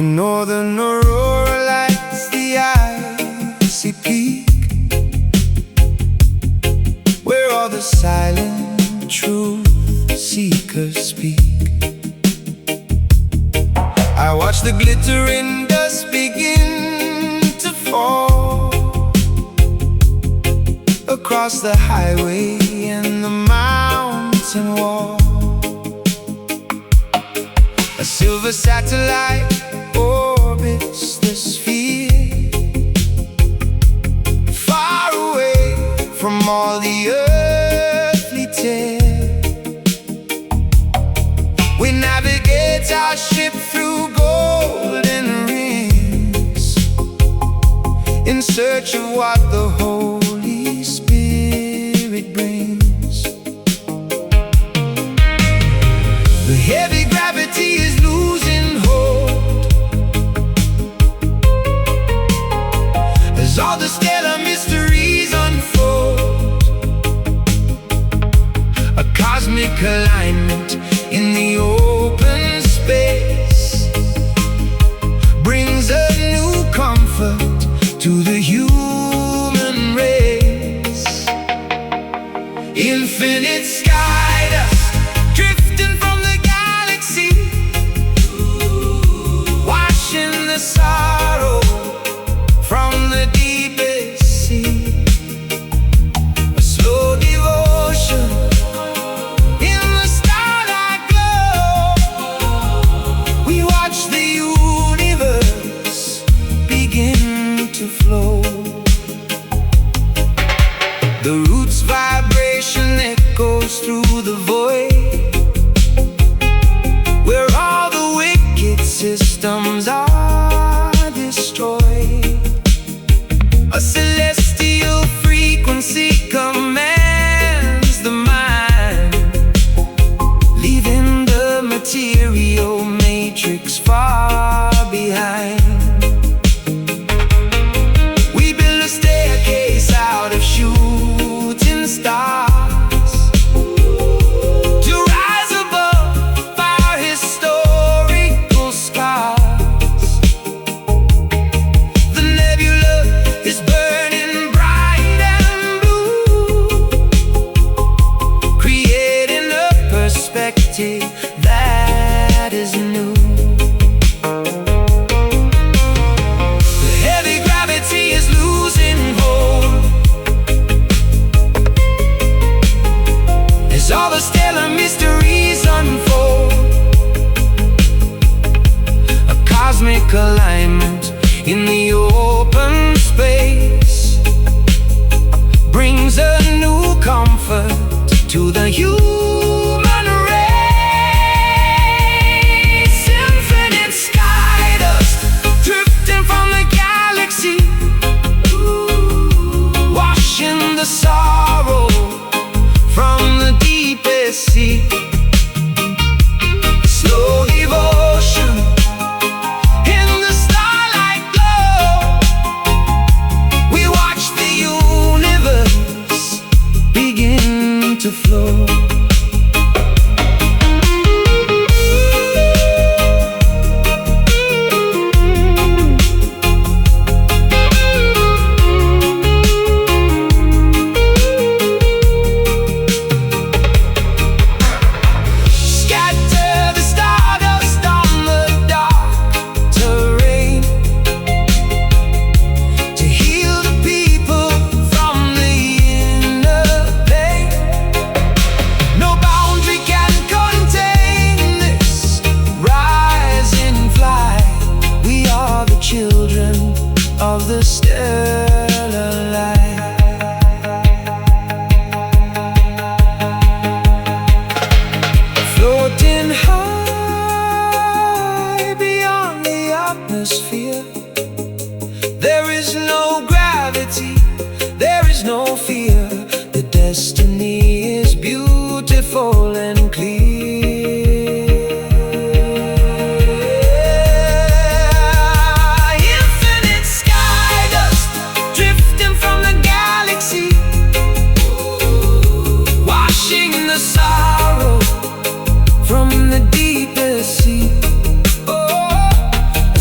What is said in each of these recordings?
The northern aurora lights the icy peak, where all the silent truth seekers speak. I watch the glittering dust begin to fall across the highway and the mountain wall. A silver satellite orbits the sphere, far away from all the earthly tear. We navigate our ship through golden rings, in search of what the Holy Spirit brings. The heavy gravity is losing hold as all the stellar mysteries unfold. A cosmic alignment in the open space brings a new comfort to the human race. Infinite sky dust drifting from the galaxy, washing the sorrow from the deepest sea. A slow devotion in the starlight glow, we watch the universe begin to flow. The roots vibration echoes through the void, where all the wicked systems are destroyed. A celestial frequency commands the mind, leaving the material matrix far behind. We build a staircase out of shooting stars to rise above our historical scars. The nebula is burning bright and blue, creating a perspective that is new. The heavy gravity is losing hold as all the stellar mysteries unfold. A cosmic alignment in the open space brings a new comfort to the human race. Infinite sky dust drifting from the galaxy, washing the sorrow from the deepest sea. Slow devotion in the starlight glow, we watch the universe begin to flow. Scatter the stardust on the dark terrain to heal the people from the inner pain. No boundary can contain this rising flight. We are the children of the stellar light. Floating high beyond the atmosphere, there is no gravity, there is no fear. The destiny is beautiful and clear. Infinite sky dust drifting from the galaxy, washing the sorrow from the deepest sea. Oh, a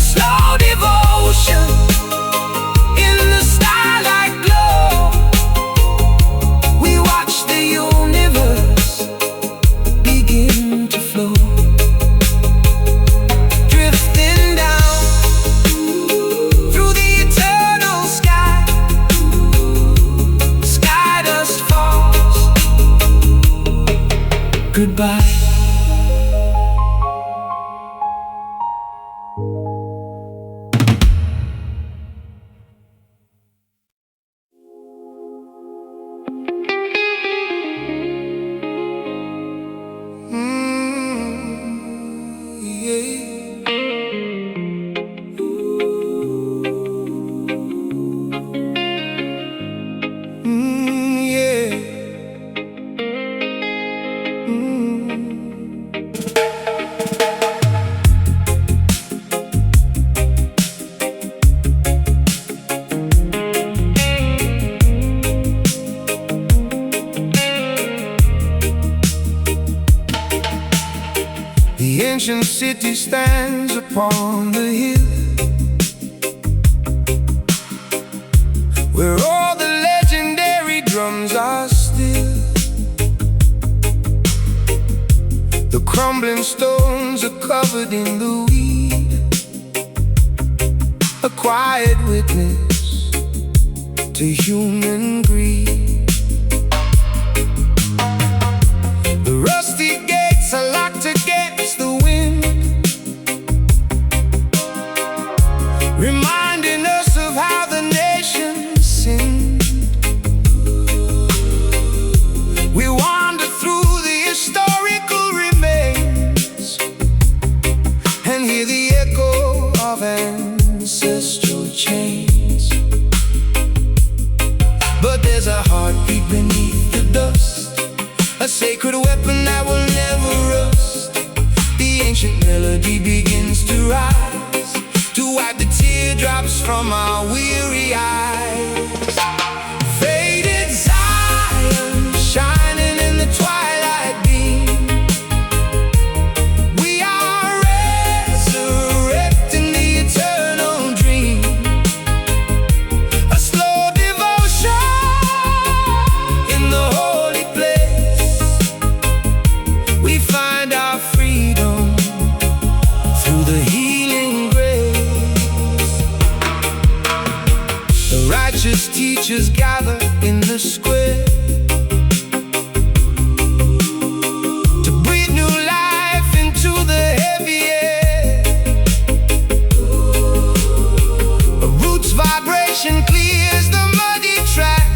The ancient city stands upon the hill, where all the legendary drums are still. The crumbling stones are covered in the weed, a quiet witness to human greed. The rusty gates are locked against the wind, reminding us of how the nation sinned. We wander through the historical remains and hear the echo of ancestral chains. But there's a heartbeat beneath the dust, a sacred weapon that will never rust. The ancient melody begins to rise, to wipe the teardrops from our weary eyes. Faded Zion, shining in the twilight beam. We are resurrecting the eternal dream. A slow devotion in the holy place. We find our freedom through the healing grace. The righteous teachers gather in the square to breathe new life into the heavy air. A roots vibration clears the muddy track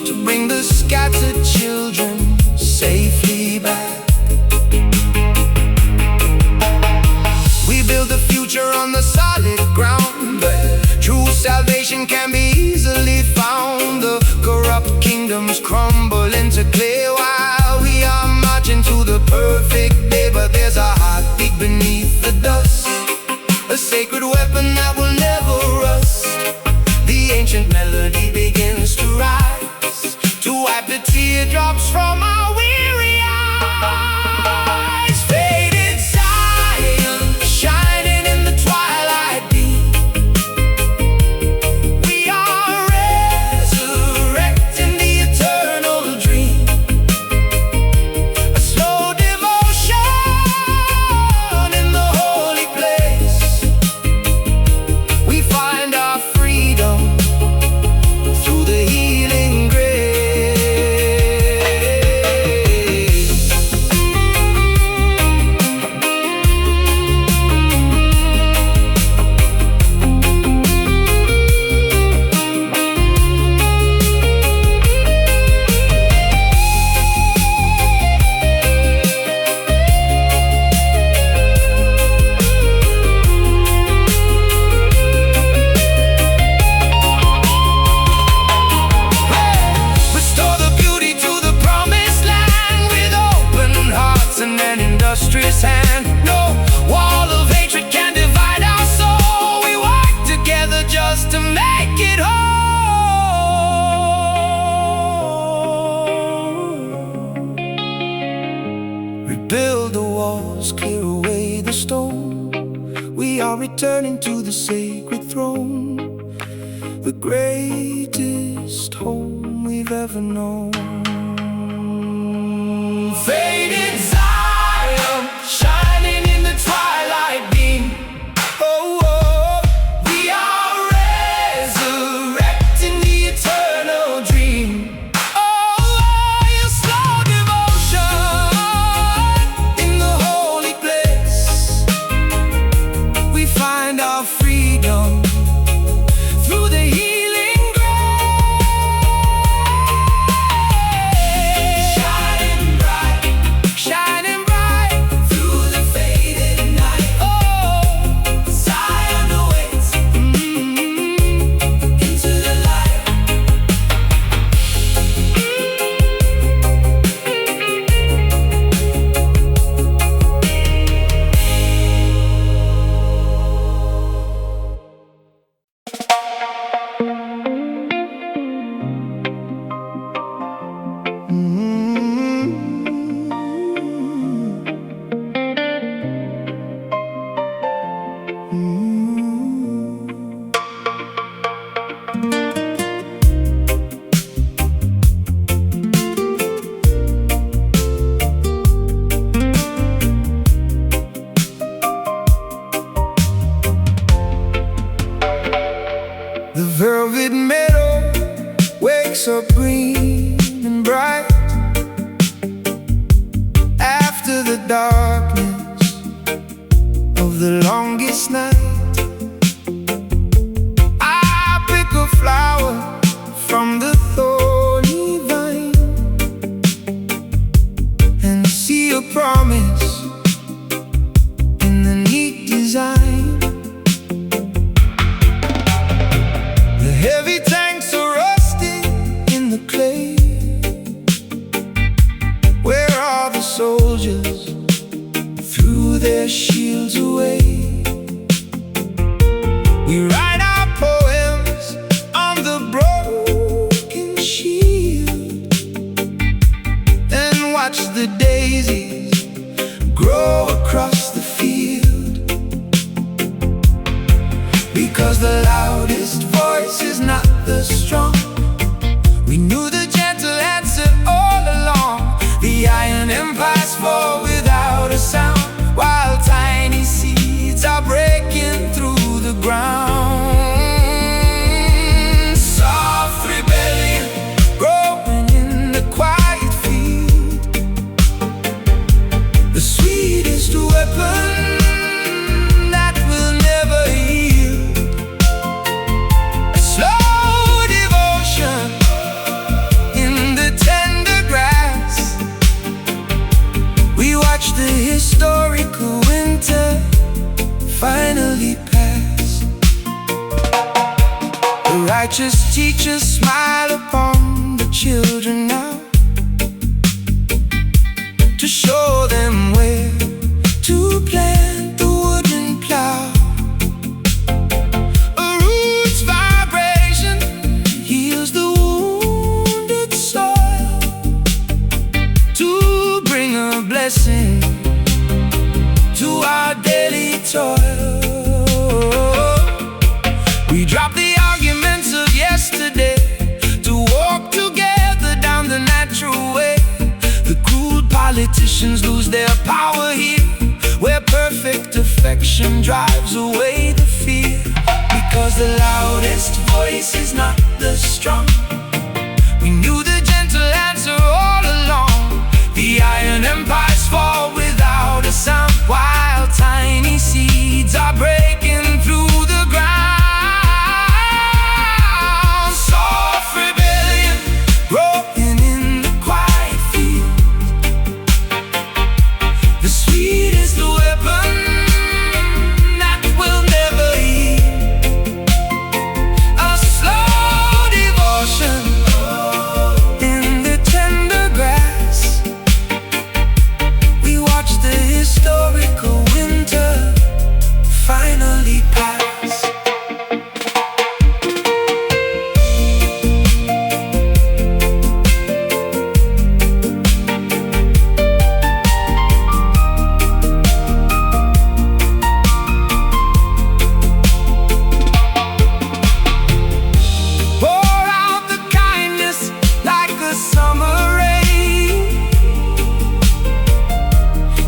to bring the scattered children safely back. We build the future on the solid ground, but true salvation can be easily found. The corrupt kingdoms crumble into clay while we are marching to the perfect day. But there's a heartbeat beneath the dust, a sacred weapon that will never rust. The ancient melody begins to rise, to wipe the teardrops from our weary eyes. Faded Zion, shining in the twilight beam. We are resurrecting the eternal dream. A slow devotion in the holy place. We find our freedom through the healing grace. Restore the beauty to the promised land with open hearts and an industrious hand. No wall of hatred can divide our soul. We work together just to make it whole. Rebuild the walls, clear away the stone. We are returning to the sacred throne, the greatest home we've ever known. Faded Zion, shining in the twilight beam. Oh, oh, we are resurrecting the eternal dream. Oh, your slow devotion in the holy place. We find our freedom through the healing grace. Shining bright, the darkness of the longest night, I pick a flower from the thorny vine and see a promise in the neat design. The heavy tanks are rusting in the clay. Where are the soldiers? Threw their shields away. We write our poems on the broken shield, then watch the daisies grow across the field. Because the loudest voice is not the strong. We knew the gentle answer all along. The iron empires fall without a sound, while tiny seeds are breaking through the ground. Soft rebellion growing in the quiet field, the sweetest weapon that will never yield. A slow devotion in the tender grass. We watch the historical winter finally pass. The righteous teachers smile upon the children now, to show them where to plant the wooden plow. A root's vibration heals the wounded soil, to bring a blessing to our daily toil. We drop the arguments of yesterday to walk together down the natural way. The cruel politicians lose their power here, where perfect affection drives away the fear. Because the loudest voice is not the strong. We knew the gentle answer all along. The iron empires fall without a sound, while tiny seeds are breaking through the ground. Soft rebellion growing in the quiet field, the sweetest weapon that will never yield. A slow devotion in the tender grass. We watch the historical winter finally pass. Pour out the kindness like a summer rain,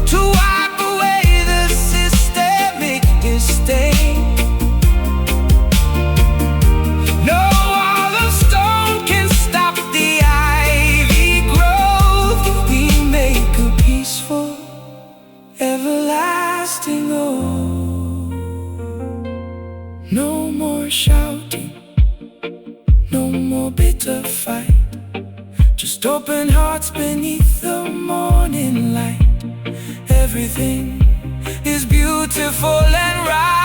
to wipe away the systemic disdain. No wall of stone can stop the ivy growth. We make a peaceful, everlasting oath. No more shouting, no more bitter fight, just open hearts beneath the morning light. Everything is beautiful and right.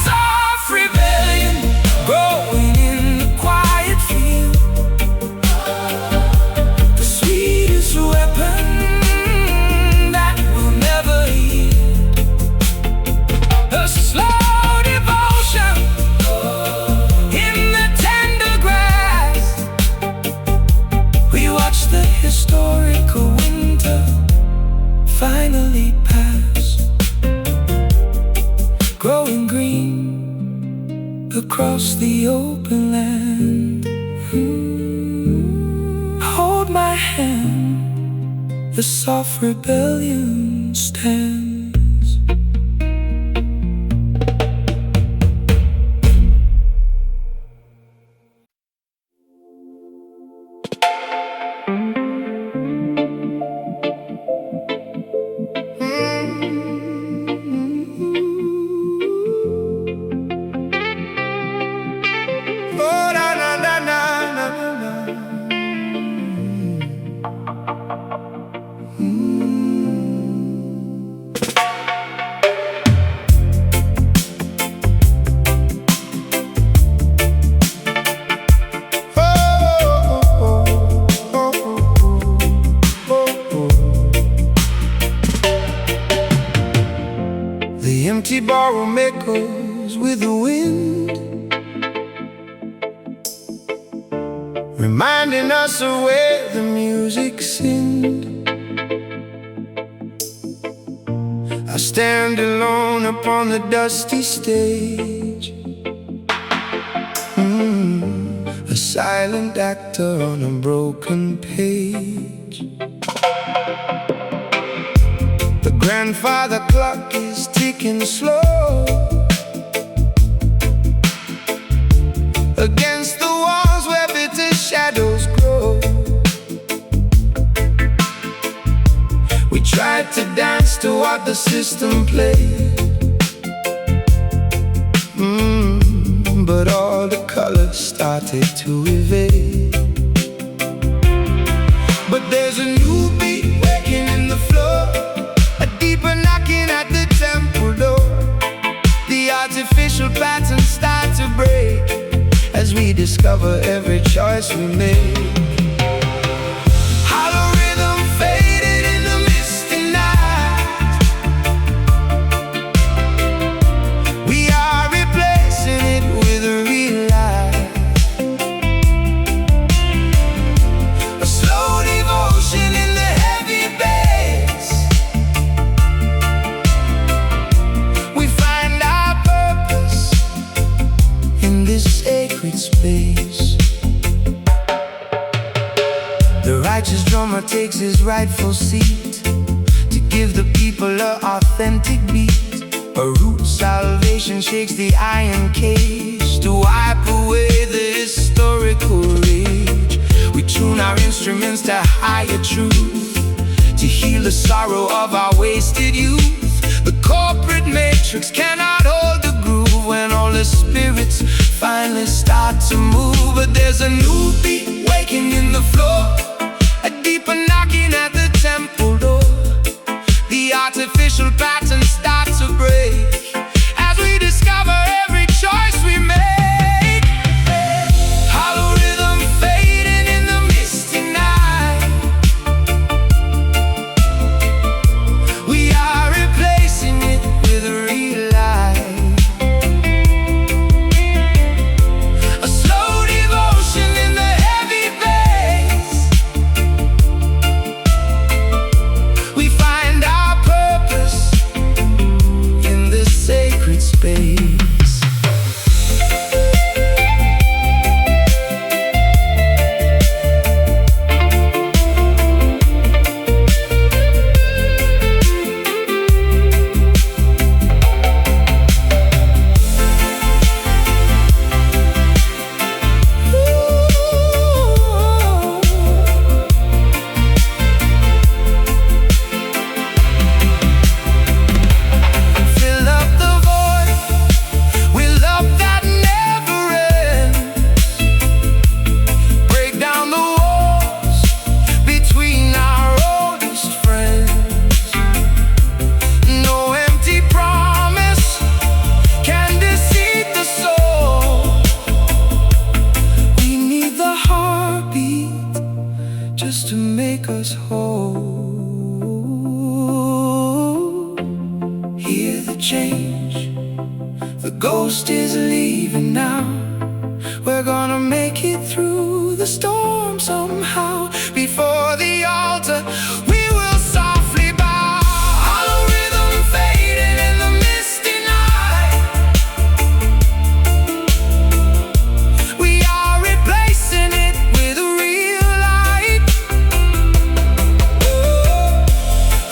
Soft rebellion growing in the quiet field, the sweetest weapon that will never yield. A slow devotion in the tender grass. We watch the historical winter finally pass. Growing green across the open land. Hold my hand, the soft rebellion stands. The empty ballroom echoes with the wind, reminding us of where the music sings. I stand alone upon the dusty stage, a silent actor on a broken page. The grandfather clock is ticking slow against the walls where bitter shadows grow. We tried to dance to what the system played, but all the colors started to evade. But there's a new beat waking in the floor, a deeper knocking at the temple door. The artificial patterns start to break as we discover every choice we make. Hollow rhythm faded in the misty night. We are replacing it with a real life, a slow devotion in the heavy bass. We find our purpose in this sacred space. The righteous drummer takes his rightful seat to give the people an authentic beat. A root salvation shakes the iron cage to wipe away the historical rage. We tune our instruments to higher truth, to heal the sorrow of our wasted youth. The corporate matrix cannot hold the groove when all the spirits finally start to move. But there's a new beat waking in the floor, a deeper knocking at the temple door. The artificial patterns start to break as we discover every choice we make. Hollow rhythm fading in the misty night. We are replacing it with a real life, a slow devotion in the heavy bass. We find our purpose in this sacred space. Fill up the void with love that never ends. Break down the walls between our oldest friends. No empty promise can deceive the soul. We need the heartbeat just to make us whole. Hear the change, the ghost is leaving now. We're gonna make it through the storm somehow. Before the altar, we will softly bow. Hollow rhythm fading in the misty night. We are replacing it with a real light,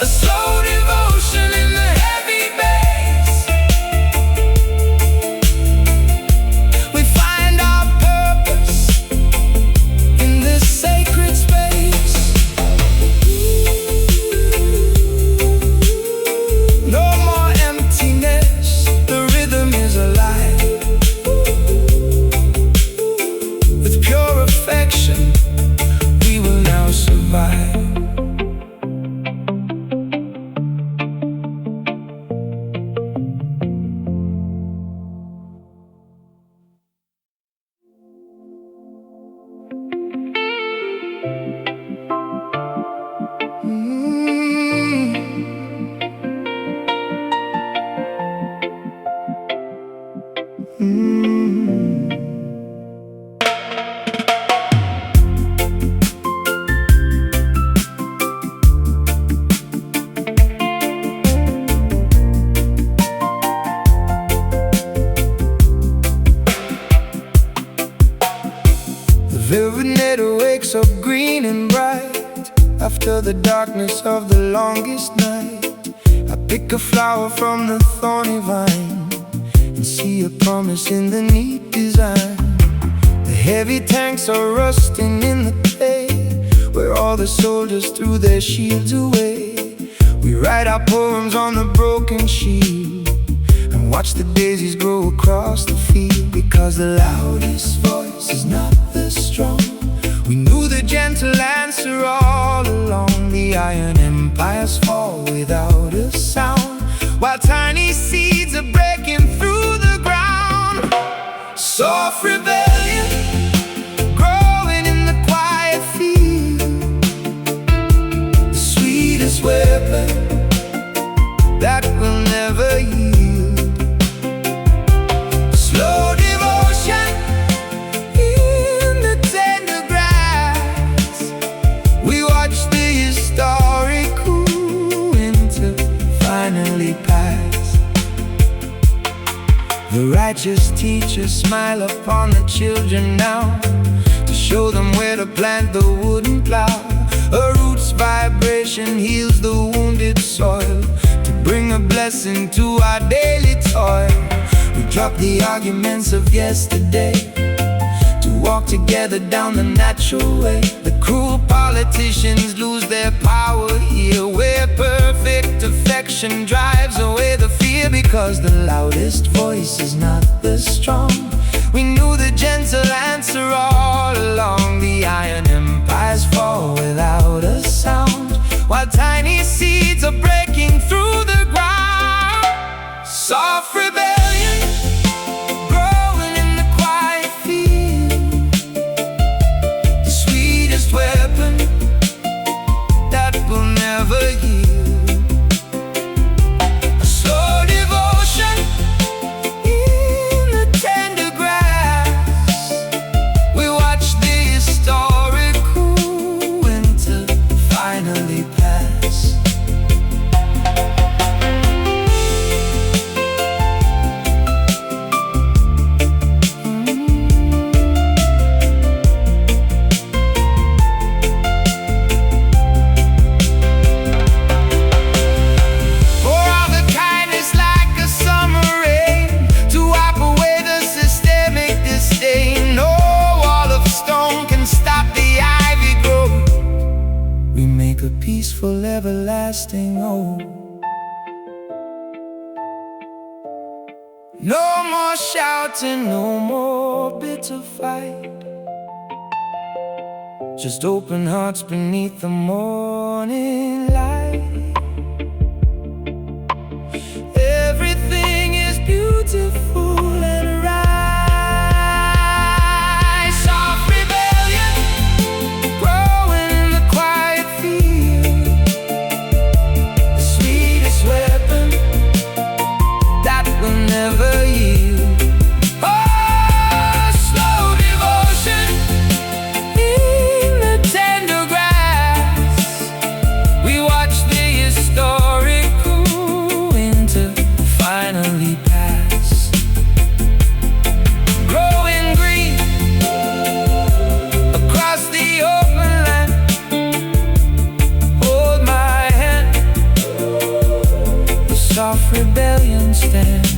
a slow devotion in the heavy bass. We find our purpose in feeling bright after the darkness of the longest night. I pick a flower from the thorny vine and see a promise in the neat design. The heavy tanks are rusting in the clay where all the soldiers threw their shields away. We write our poems on the broken shield and watch the daisies grow across the field. Because the loudest voice is not the strong. We knew the gentle answer all along. The iron empires fall without a sound, while tiny seeds are breaking through the ground. Soft rebellion growing in the quiet field, the sweetest weapon that will never yield. Slow devotion in the tender grass. We watch the historic coup into finally pass. The righteous teachers smile upon the children now to show them where to plant the wooden plow. A root's vibration heals the wounded soil to bring a blessing to our daily toil. We drop the arguments of yesterday to walk together down the natural way. The cruel politicians lose their power here, where perfect affection drives away the fear. Because the loudest voice is not the strong. We knew the gentle answer all along. The iron empires fall without a sound, while tiny seeds are breaking through the ground. Soft rebellion growing in the quiet field, the sweetest weapon that will never yield. A slow devotion in the tender grass. We watch the historic coup into finally pass. Pour out the kindness like a summer rain to wipe away the systemic disdain. No wall of stone can stop the ivy growth. We make a peaceful, everlasting hope. No more shouting, no more bitter fight. Just open hearts beneath the morning light. Everything is beautiful and right. Soft rebellion growing in the quiet field, the sweetest weapon that will never yield. Oh, slow devotion in the tender grass. We watch the historic coup into finally pass. Growing green across the open land. Hold my hand, the soft rebellion stands.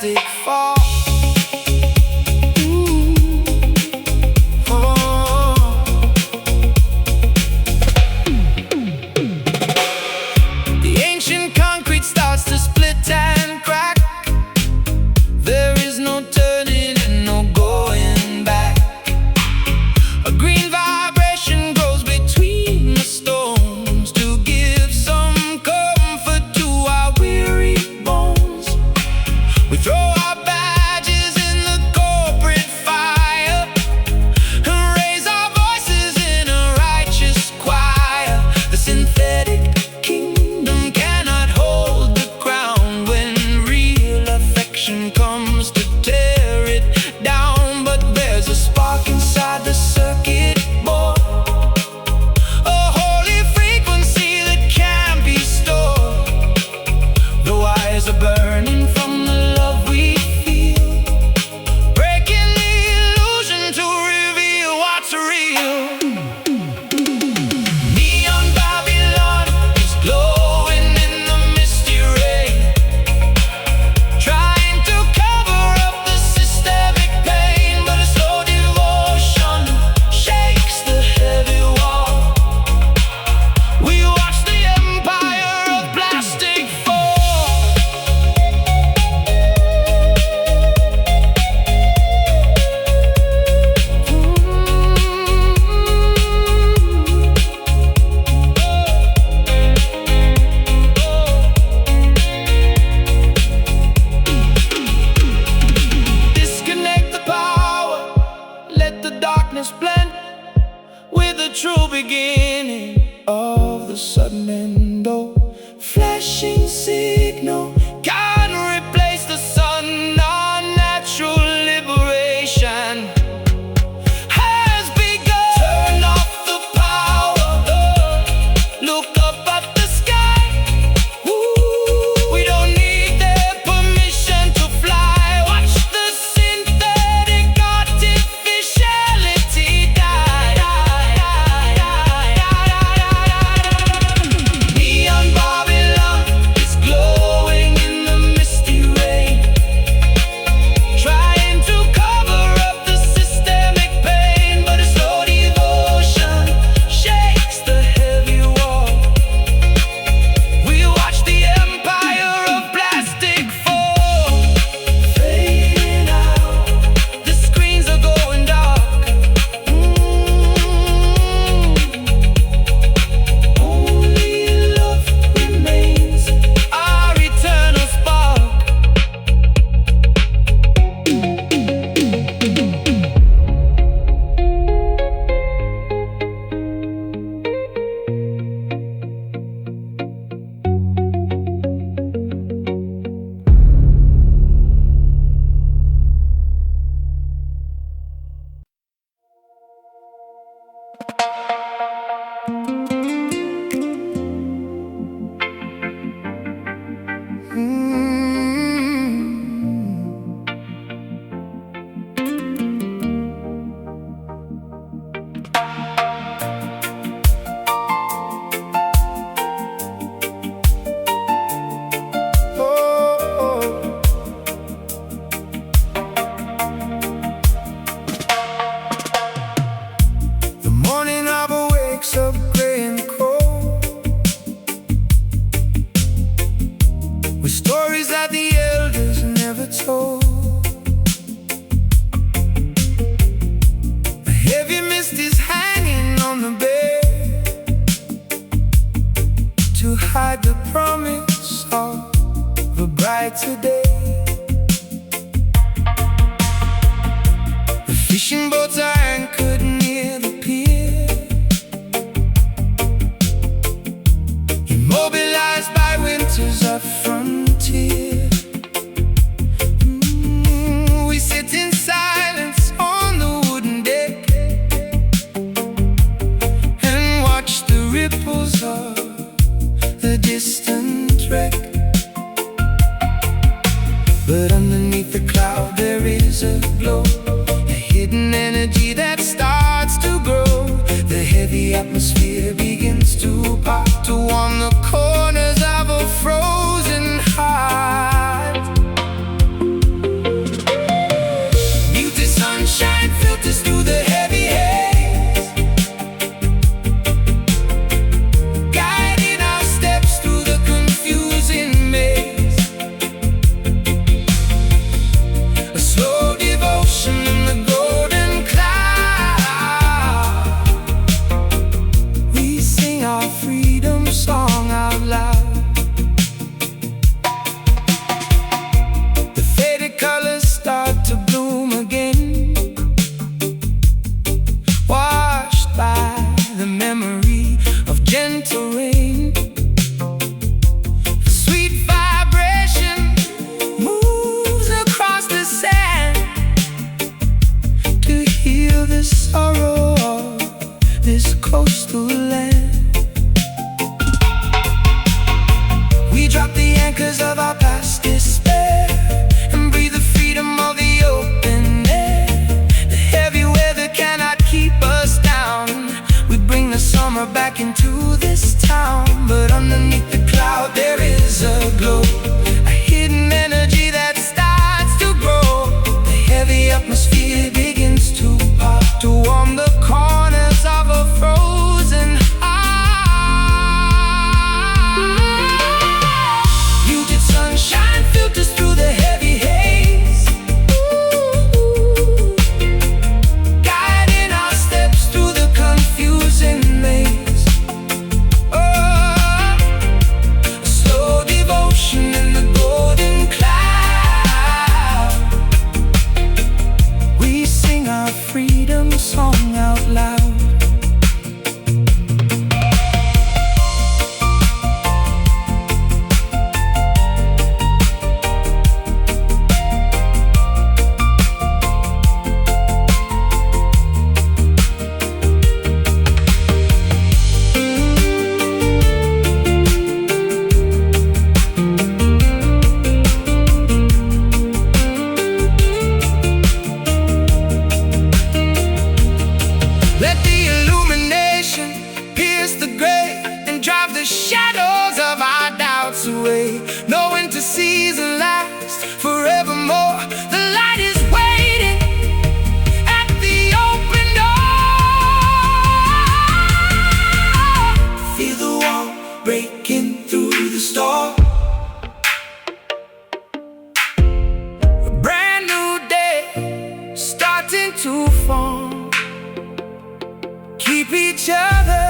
plastic fall. Atmosphere begins to pop to warm the corners of a frozen heart. into this town, but underneath the cloud there is a glow, a hidden energy that starts to grow. The heavy atmosphere begins to pop, to warm the corners of a frozen heart. Muted sunshine filters through the heavy haze, guiding our steps through the confusing maze. Oh, a slow devotion in the golden cloud. We sing our freedom song out loud. Let the illumination pierce the gray and drive the shadows of our doubts away. No winter season lasts forevermore. The light is waiting at the open door. Feel the wall breaking through the storm. A brand new day starting to form. Keep each other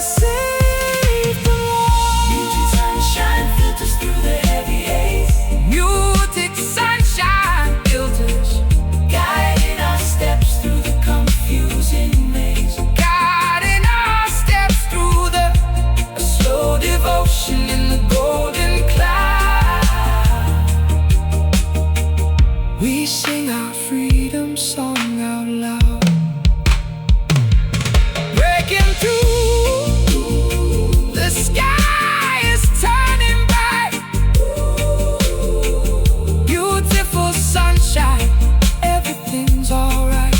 safe and warm. Muted sunshine filters through the heavy haze. Muted sunshine filters, guiding our steps through the confusing maze. Guiding our steps through a slow devotion in the golden cloud. We sing our freedom song out loud. Breaking through, the sky is turning bright. Beautiful sunshine, everything's alright.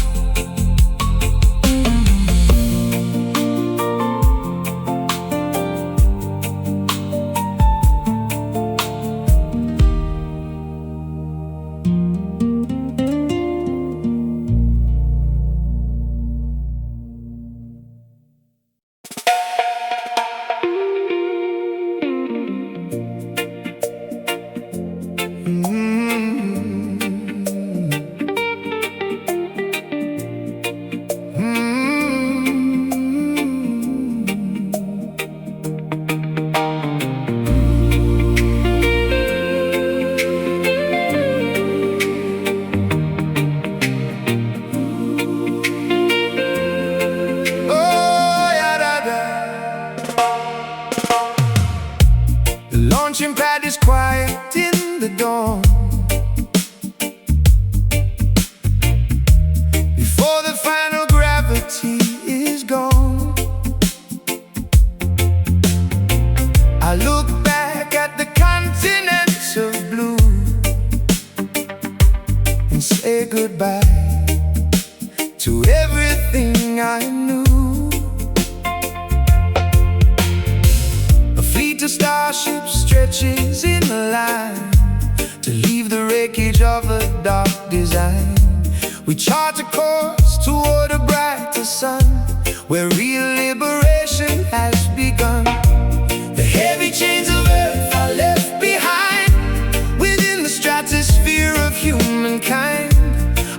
The launching pad is quiet in the dawn. Before the final gravity is gone, I look back at the continents of blue and say goodbye to everything I knew. A fleet of starships stretches in a line to leave the wreckage of a dark design. We chart a course toward a brighter sun, where real liberation has begun. The heavy chains of earth are left behind within the stratosphere of humankind.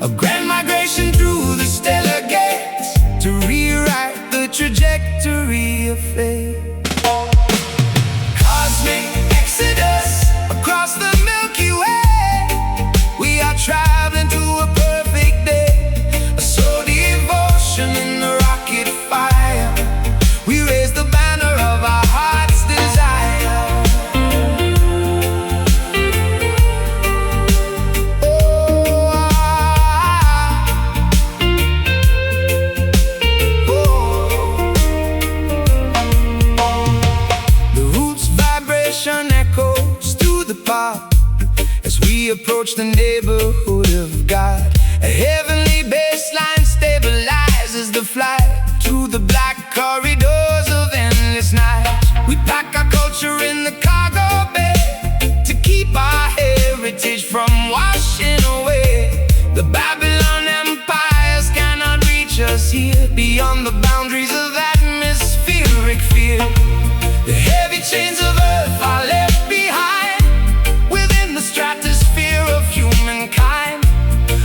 A grand migration through the stellar gates to rewrite the trajectory of fate. Cosmic exodus across the Milky Way. We are traveling to a perfect day. A slow devotion in the rocket fire. We raise the banner of our heart's desire. The roots vibration echoes through the pop as we approach the neighborhood of God. A heavenly baseline stabilizes the flight through the black corridors beyond the boundaries of atmospheric fear. The heavy chains of earth are left behind within the stratosphere of humankind.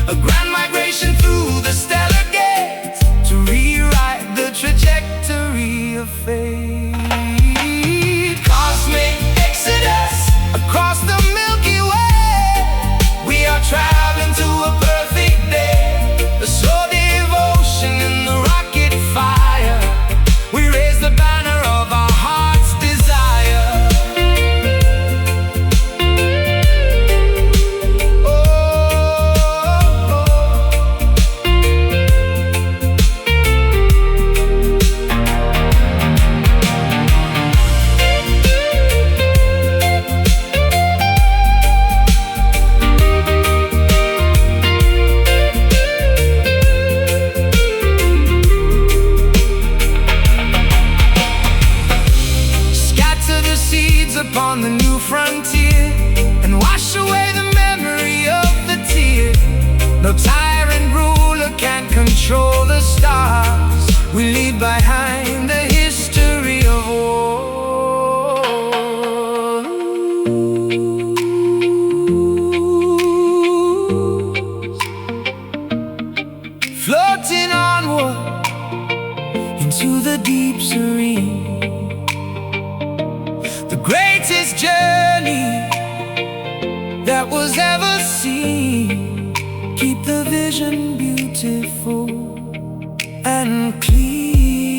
A grand migration through the stellar gates to rewrite the trajectory of fate. Cosmic exodus across the Milky Way. We are traveling to a perfect day. A slow devotion in the rocket fire. We raise the banner of our heart's desire. Upon the new frontier and wash away the memory of the tear. No tyrant ruler can control the stars. We leave behind the history of war. Floating onward into the deep serene, greatest journey that was ever seen. Keep the vision beautiful and clean.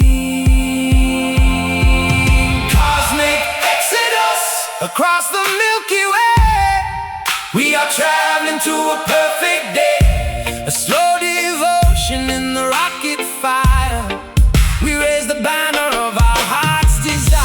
Cosmic exodus across the Milky Way. We are traveling to a perfect day. A slow devotion in the rocket fire. We raise the banner of our heart's desire.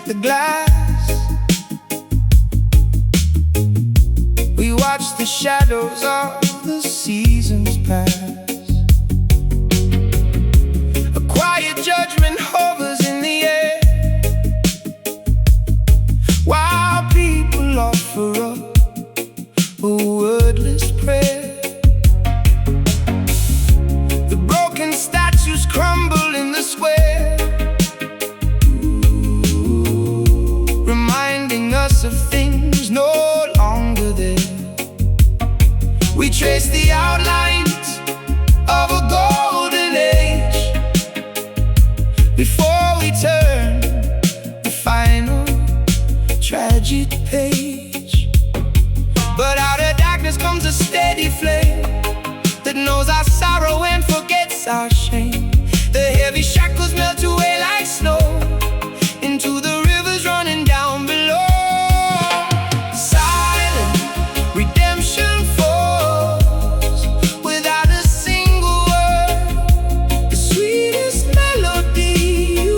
The glass. We watch the shadows of the seasons pass. A quiet judgment hovers in the air, while people offer up a wordless prayer. The broken statues crumble in the square, of things no longer there. We trace the outlines of a golden age before we turn the final tragic page. But out of darkness comes a steady flame that knows our sorrow and forgets our shame. The heavy shackles melt away like snow into the rivers running down below. Without a single word, the sweetest melody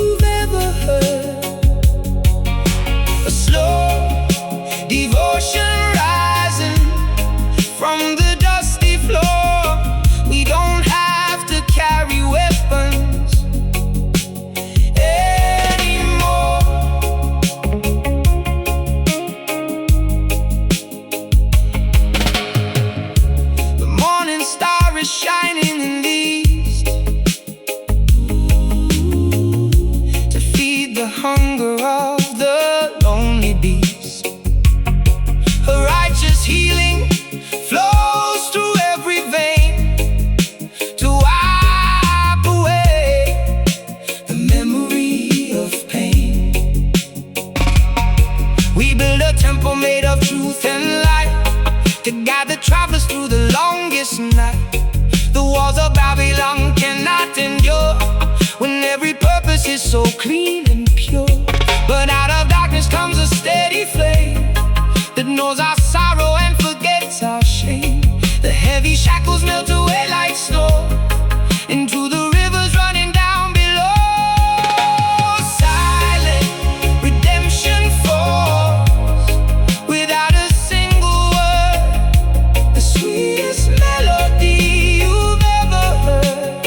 so clean and pure. But out of darkness comes a steady flame that knows our sorrow and forgets our shame. The heavy shackles melt away like snow into the rivers running down below. Silent redemption falls without a single word, the sweetest melody you've ever heard.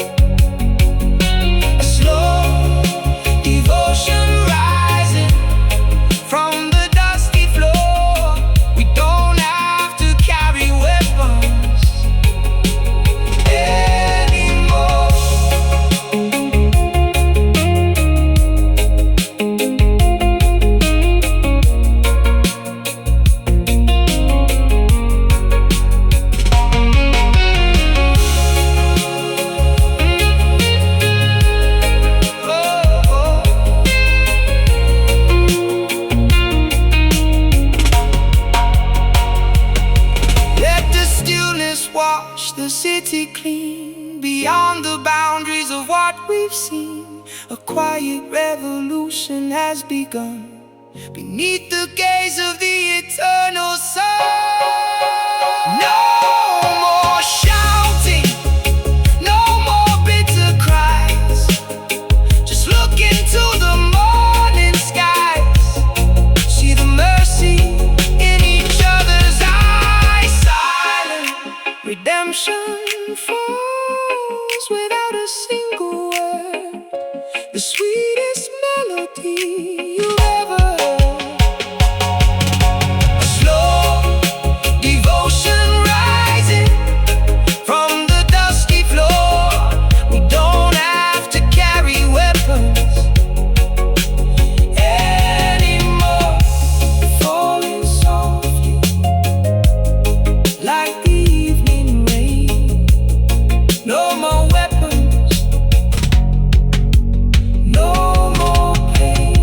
A slow devotion rising from the dusty floor. We don't have to carry weapons anymore. Let the stillness wash the city clean. Beyond the boundaries of what we've seen, a quiet revolution has begun beneath the gaze of the eternal sun. No more shouting, no more bitter cries. Just look into the morning skies. See the mercy in each other's eyes. Silent redemption falls without a single word, the sweetest melody you ever heard. A slow devotion rising from the dusty floor. We don't have to carry weapons anymore. Falling softly like the evening rain. No more weapons, no more pain.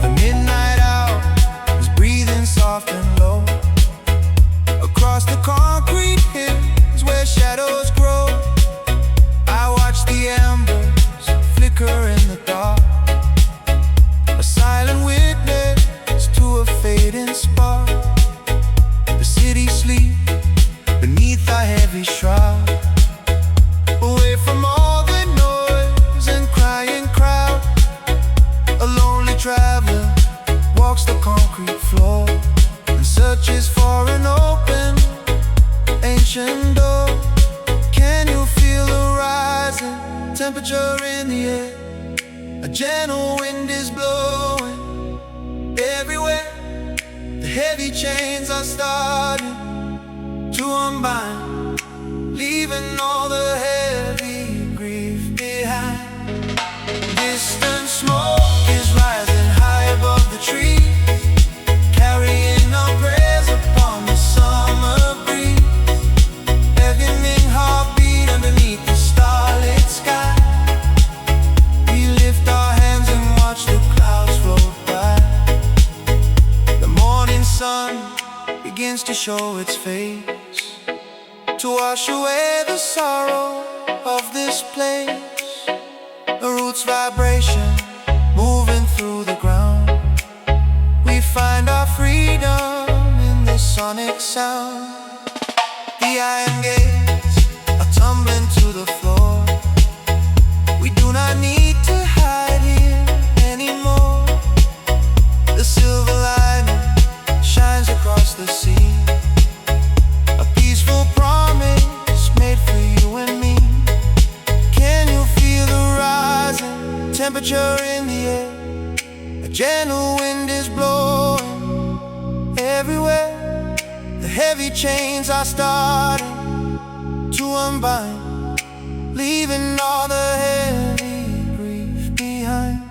The midnight owl is breathing soft and low across the concrete hills where shadows grow. I watch the embers flicker in the dark, a silent witness to a fading spark. The city sleeps beneath a heavy shroud, away from all the noise and crying crowd. A lonely traveler walks the concrete floor and searches for an open ancient door. Can you feel the rising temperature in the air? A gentle wind is blowing everywhere. The heavy chains are starting to unbind, leaving all the heavy grief behind. Distant smoke is rising high above the trees, carrying our prayers upon the summer breeze. Evening heartbeat underneath the starlit sky. We lift our hands and watch the clouds float by. The morning sun begins to show its face, to wash away the sorrow of this place. The roots vibration moving through the ground. We find our freedom in the sonic sound. The iron gates are tumbling to the floor. We do not need to hide here anymore. The silver lining heavy chains are starting to unbind, leaving all the heavy grief behind.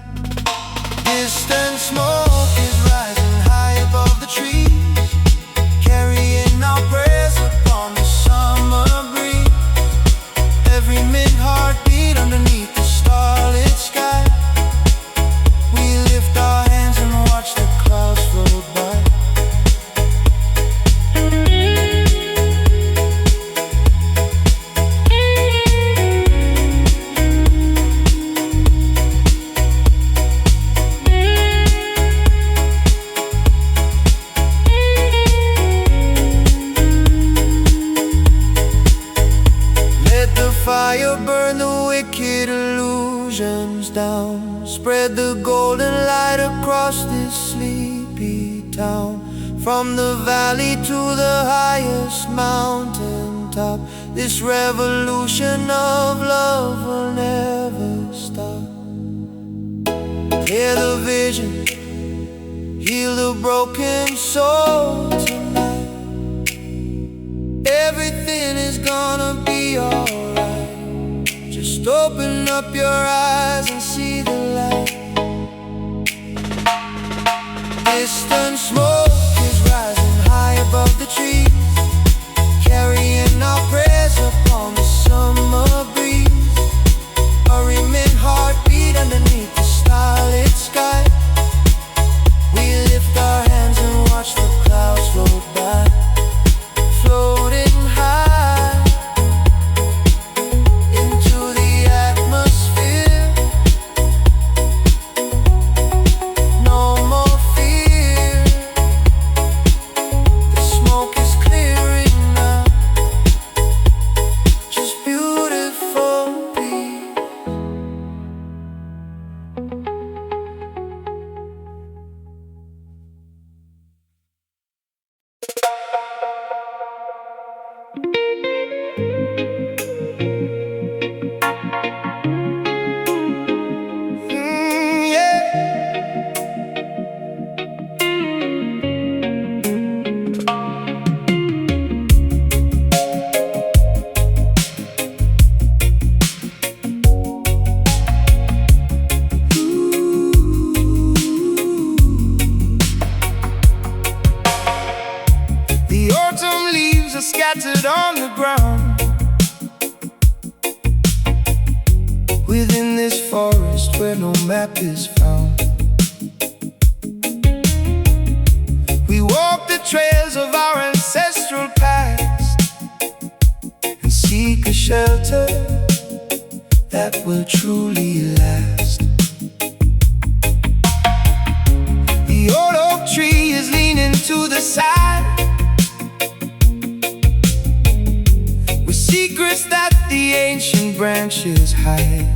Distant smoke is rising high above the trees, carrying our prayers upon the summer breeze. Every mid-heartbeat underneath the starlit sky, we lift our hands and watch the clouds roll by. Fire burn the wicked illusions down, spread the golden light across this sleepy town. From the valley to the highest mountain top, this revolution of love will never stop. Clear the vision, heal the broken soul tonight. Everything is gonna be alright. Just open up your eyes and see the light. Distant smoke is rising high above the trees, carrying our prayers upon the summer breeze. A remain heartbeat underneath the starlit sky, we lift our hands and watch the clouds roll by, floating high into the atmosphere. No more fear, the smoke is clearing now. Just beautiful peace. Yeah. The autumn leaves are scattered on the ground. Within this forest where no map is found, we walk the trails of our ancestral past and seek a shelter that will truly last. The old oak tree is leaning to the side, with secrets that the ancient branches hide.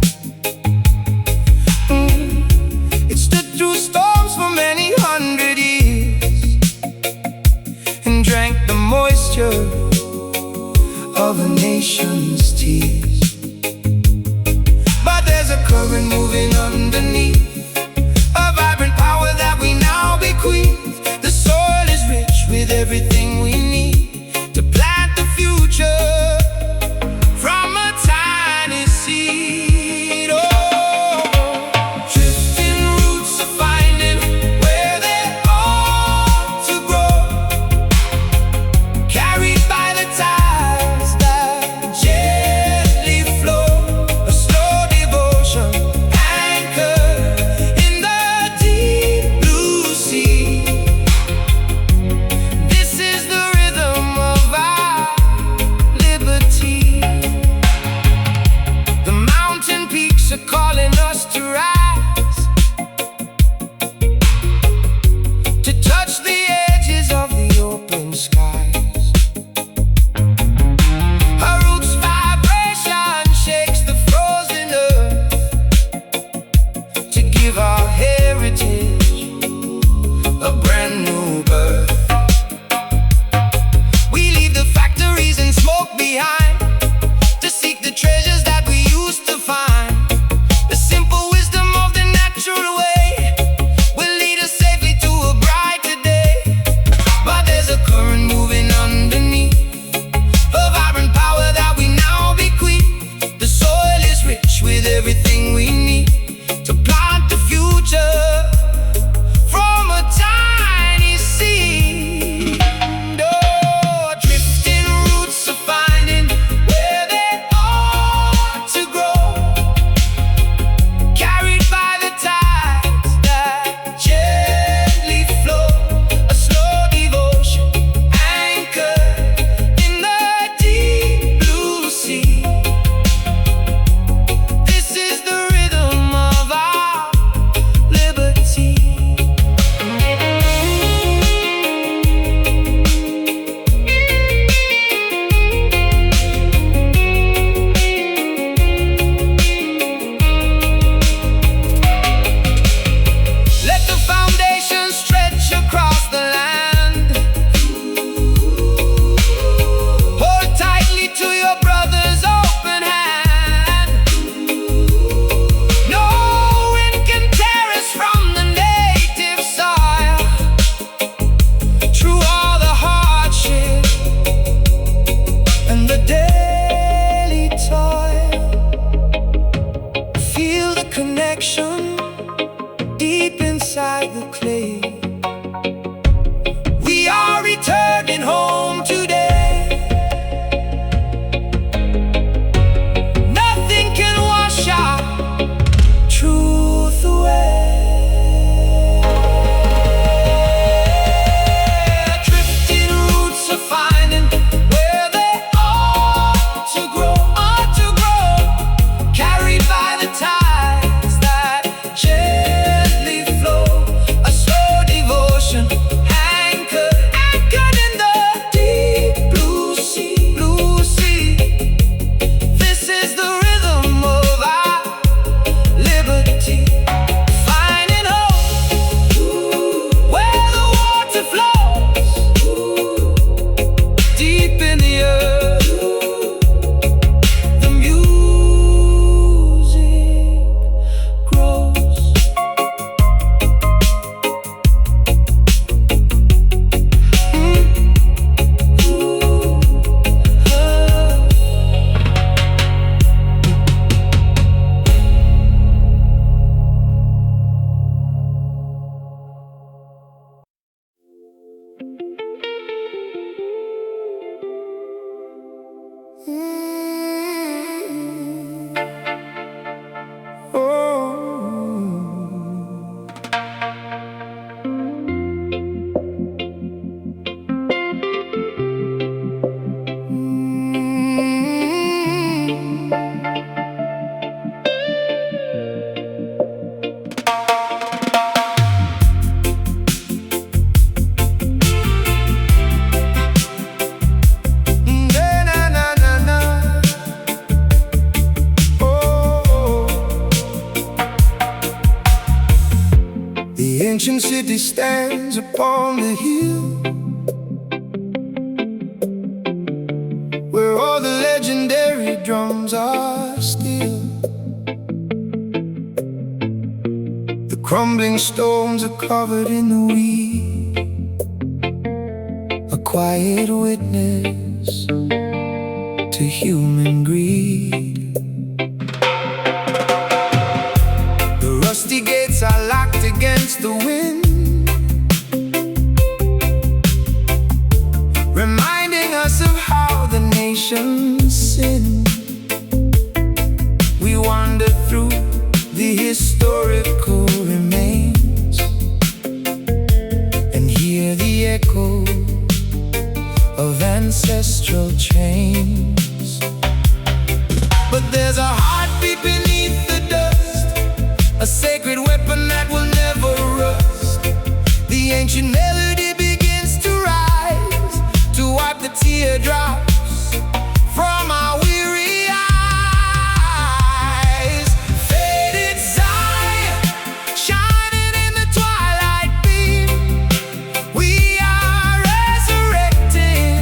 It stood through storms for many hundred years and drank the moisture of a nation's tears. But there's a current moving underneath, a vibrant power that we now bequeath. The soil is rich with everything we need to plant the future from a tiny seed. Oh, drifting roots are finding where they ought to grow, carried by the tides that gently city stands upon the hill, where all the legendary drums are still. The crumbling stones are covered in the weed, a quiet witness to human greed. The rusty gates are locked against the wind, reminding us of how the nations sinned. We wander through the historical remains and hear the echo of ancestral chains. But there's a heartbeat beneath the dust, a sacred weapon that will never rust. The ancient melody begins to rise, to wipe the teardrops from our weary eyes. Faded Zion, shining in the twilight beam, we are resurrecting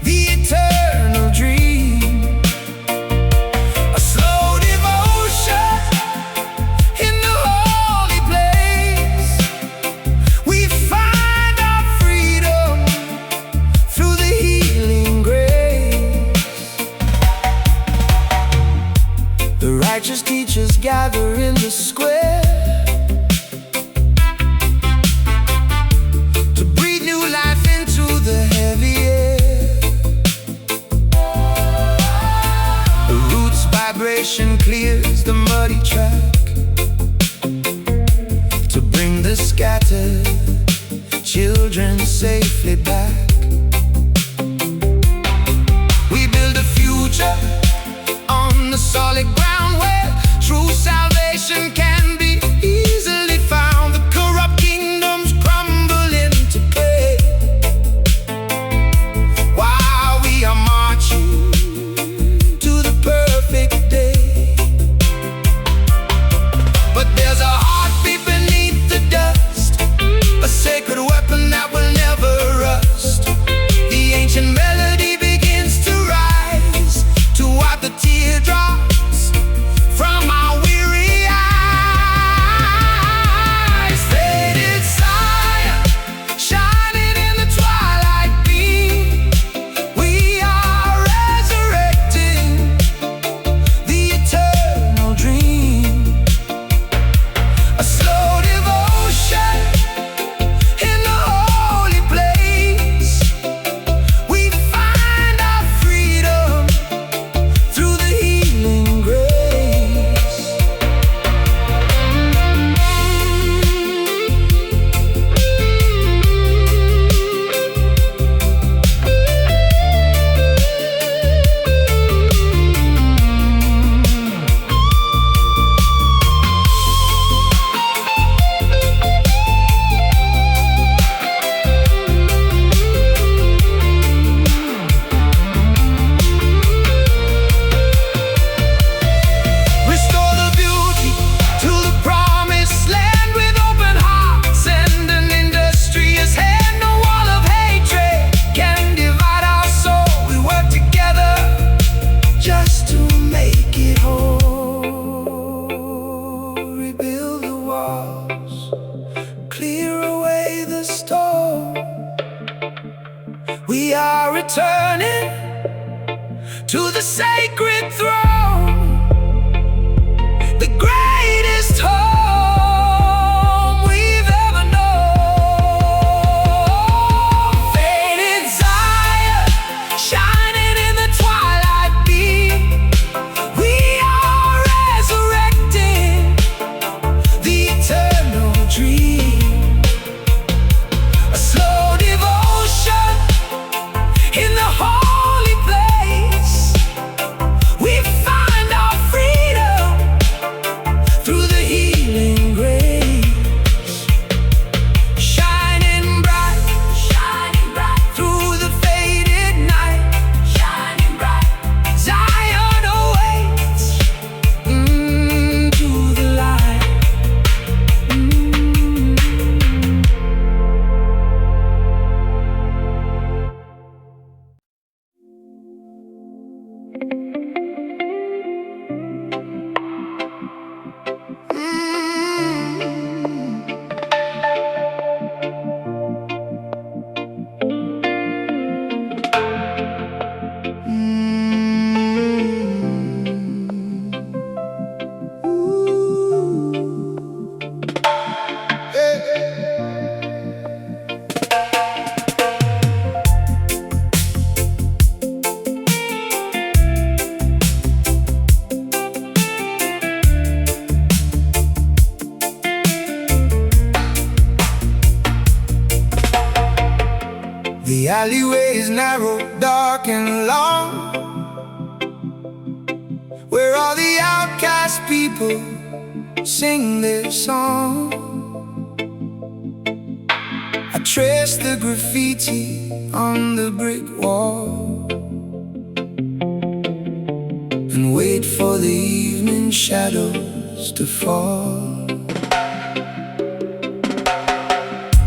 the eternal dream. A slow devotion in the holy place, we find our freedom through the healing grace. The righteous teachers gather in the square to breathe new life into the heavy air. The roots vibration clears the muddy track to bring the scattered children safely back. We build a future on the solid ground where true salvation can be easily found. The corrupt kingdoms crumble into clay while we are marching to the perfect day. But there's a heartbeat beneath the dust, a sacred weapon that will never rust. The ancient melody begins to rise, to wipe the teardrops from our weary eyes. Faded Zion, shining in the twilight beam, we are resurrecting the eternal dream. A slow devotion in the holy place, we find our freedom through the healing grace. Restore the beauty to the promised land with open hearts and an industrious hand. No wall of hatred can divide our soul. We work together just to make it whole. Rebuild the walls, clear away the storm. We are returning to the sacred throne, the greatest home we've ever known. Faded Zion, shining in the twilight beam, we are resurrecting the eternal dream. A slow devotion in the holy place, we The alleyway is narrow, dark and long, where all the outcast people sing their song. I trace the graffiti on the brick wall and wait for the evening shadows to fall.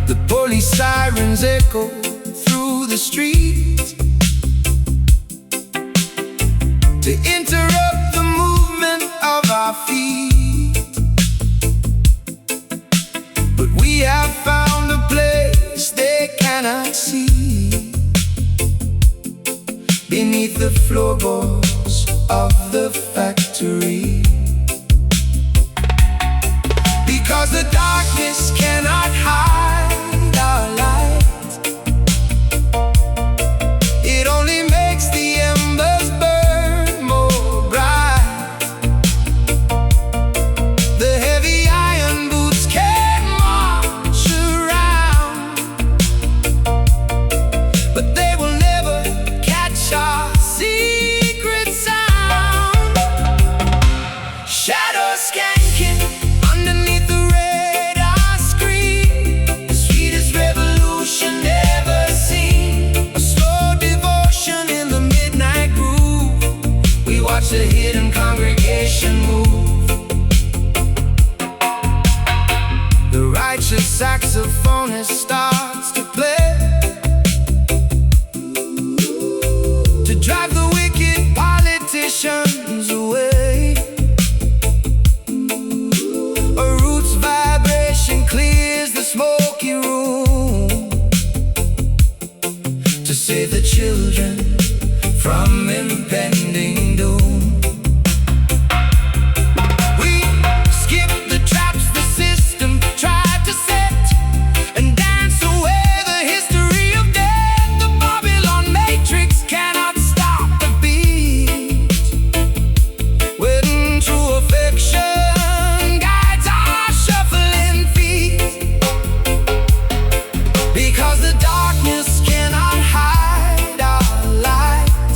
The police sirens echo through the streets to interrupt the movement of our feet. But we have found a place they cannot see, beneath the floorboards of the factory. Because the darkness cannot hide our light, it only makes the embers burn more bright. The heavy iron boots can march around, but they will never catch our secret sound. Shadows skanking underneath the radar screen, the sweetest revolution ever seen. A slow devotion in the midnight groove, we watch the hidden congregation move. The righteous saxophonist starts to play, to drive the wicked politicians away. A roots vibration clears the smoky room, to save the children from impending doom. We skip the traps the system tried to set, and dance away the history of death. The Babylon matrix cannot stop the beat, when true affection guides our shuffling feet. Because the darkness cannot hide our light,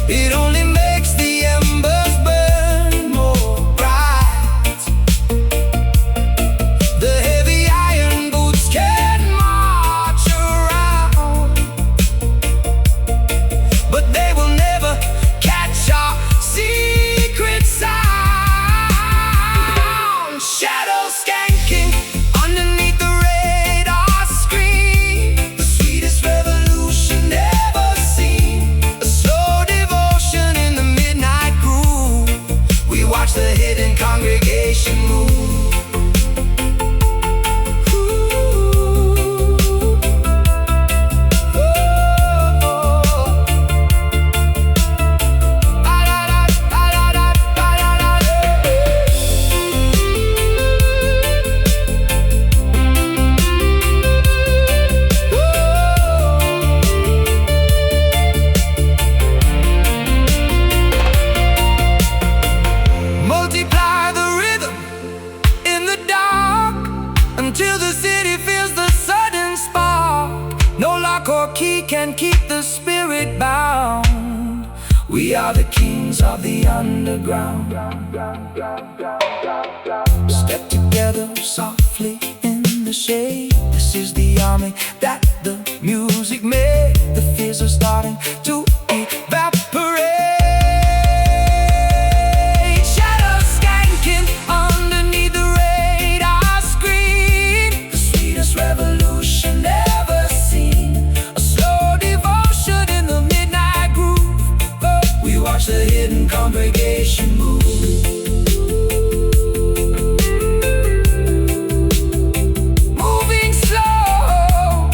it only makes the embers burn more bright. The heavy iron boots can march around, but they will never catch our secret sound. Shadows skanking underneath the radar screen, the sweetest revolution ever seen. A slow devotion in the midnight groove, we watch the hidden congregation move. Multiply the rhythm in the dark, until the city feels the sudden spark. No lock or key can keep the spirit bound. We are the kings of the underground. Step together softly in the shade. This is the army that the music made. The fears are starting to evaporate. Shadows skanking underneath the radar screen, the sweetest revolution ever seen. A slow devotion in the midnight groove, we watch the hidden congregation move. Moving slow,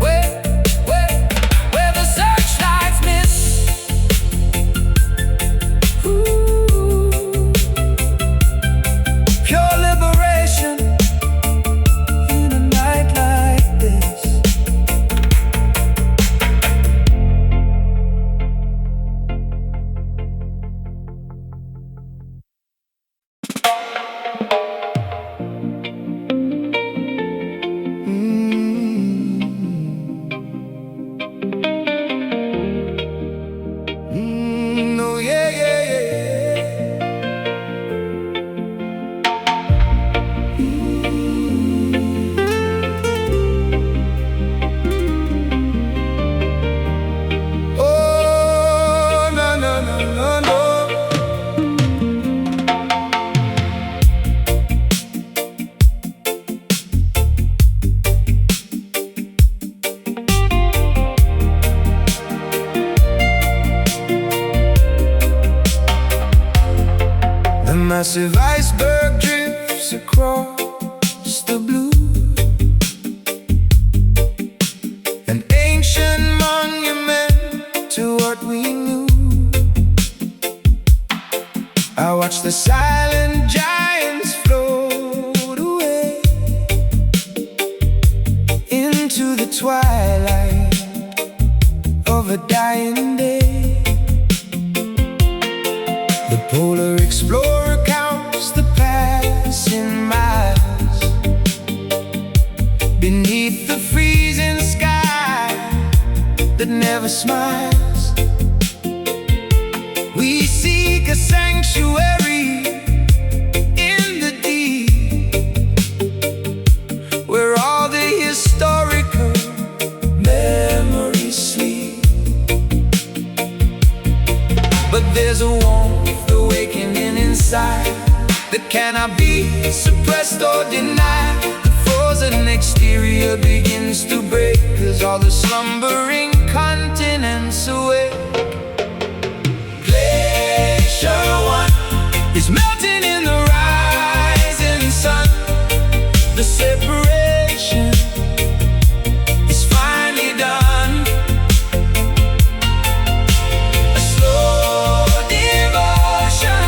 wait, twilight of a dying day. The polar explorer counts the passing miles beneath the freezing sky that never smiles. We seek a sanctuary in the deep, where all the historical memories sleep. But there's a warmth awakening inside that cannot be suppressed or denied. The frozen exterior begins to break as all the slumbering continents awake. Glacier One is melting in the rising sun. The separation is finally done. A slow devotion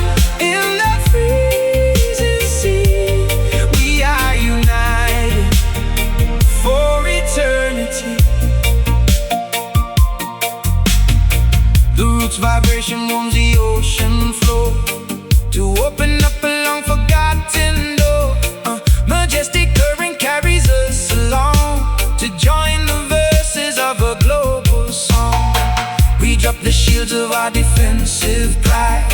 in the freezing sea. We are united for eternity. The roots vibration warms the ocean floor to open up a long forgotten door. Majestic current carries us along to join the verses of a global song. We drop the shields of our defensive pride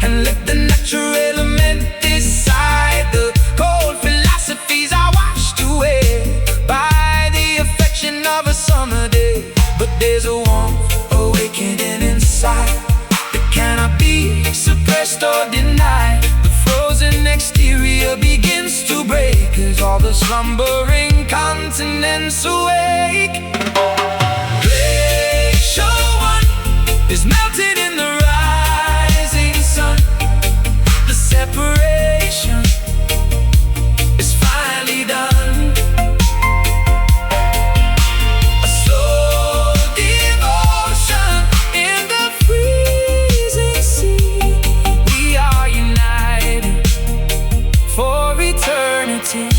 and let the natural element decide. The cold philosophies are washed away by the affection of a summer day. But there's a warmth awakening inside that cannot be suppressed or denied. The frozen exterior begins to break as all the slumbering continents awake. Glacier One is melted in the rising sun. The separation is finally done. A slow devotion in the freezing sea. We are united for eternity.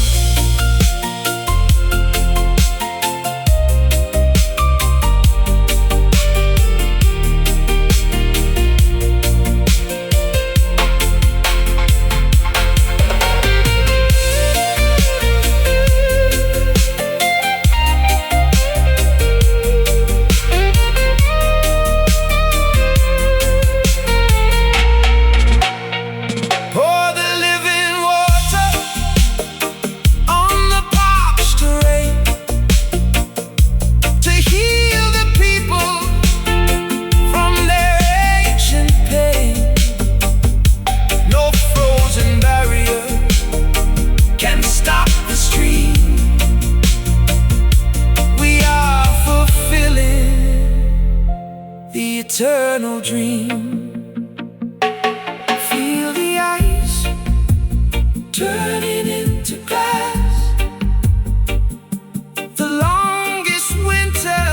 Pour the living water on the parched terrain to heal the people from their ancient pain. No frozen barrier can stop the stream. We are fulfilling the eternal dream. Feel the ice turning into glass. The longest winter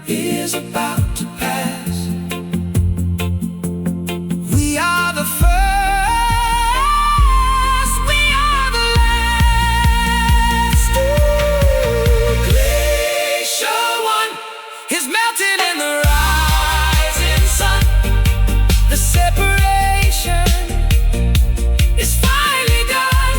is about to pass. We are the first, we are the last. Ooh, Glacier One is melting in the rising sun. The separation is finally done.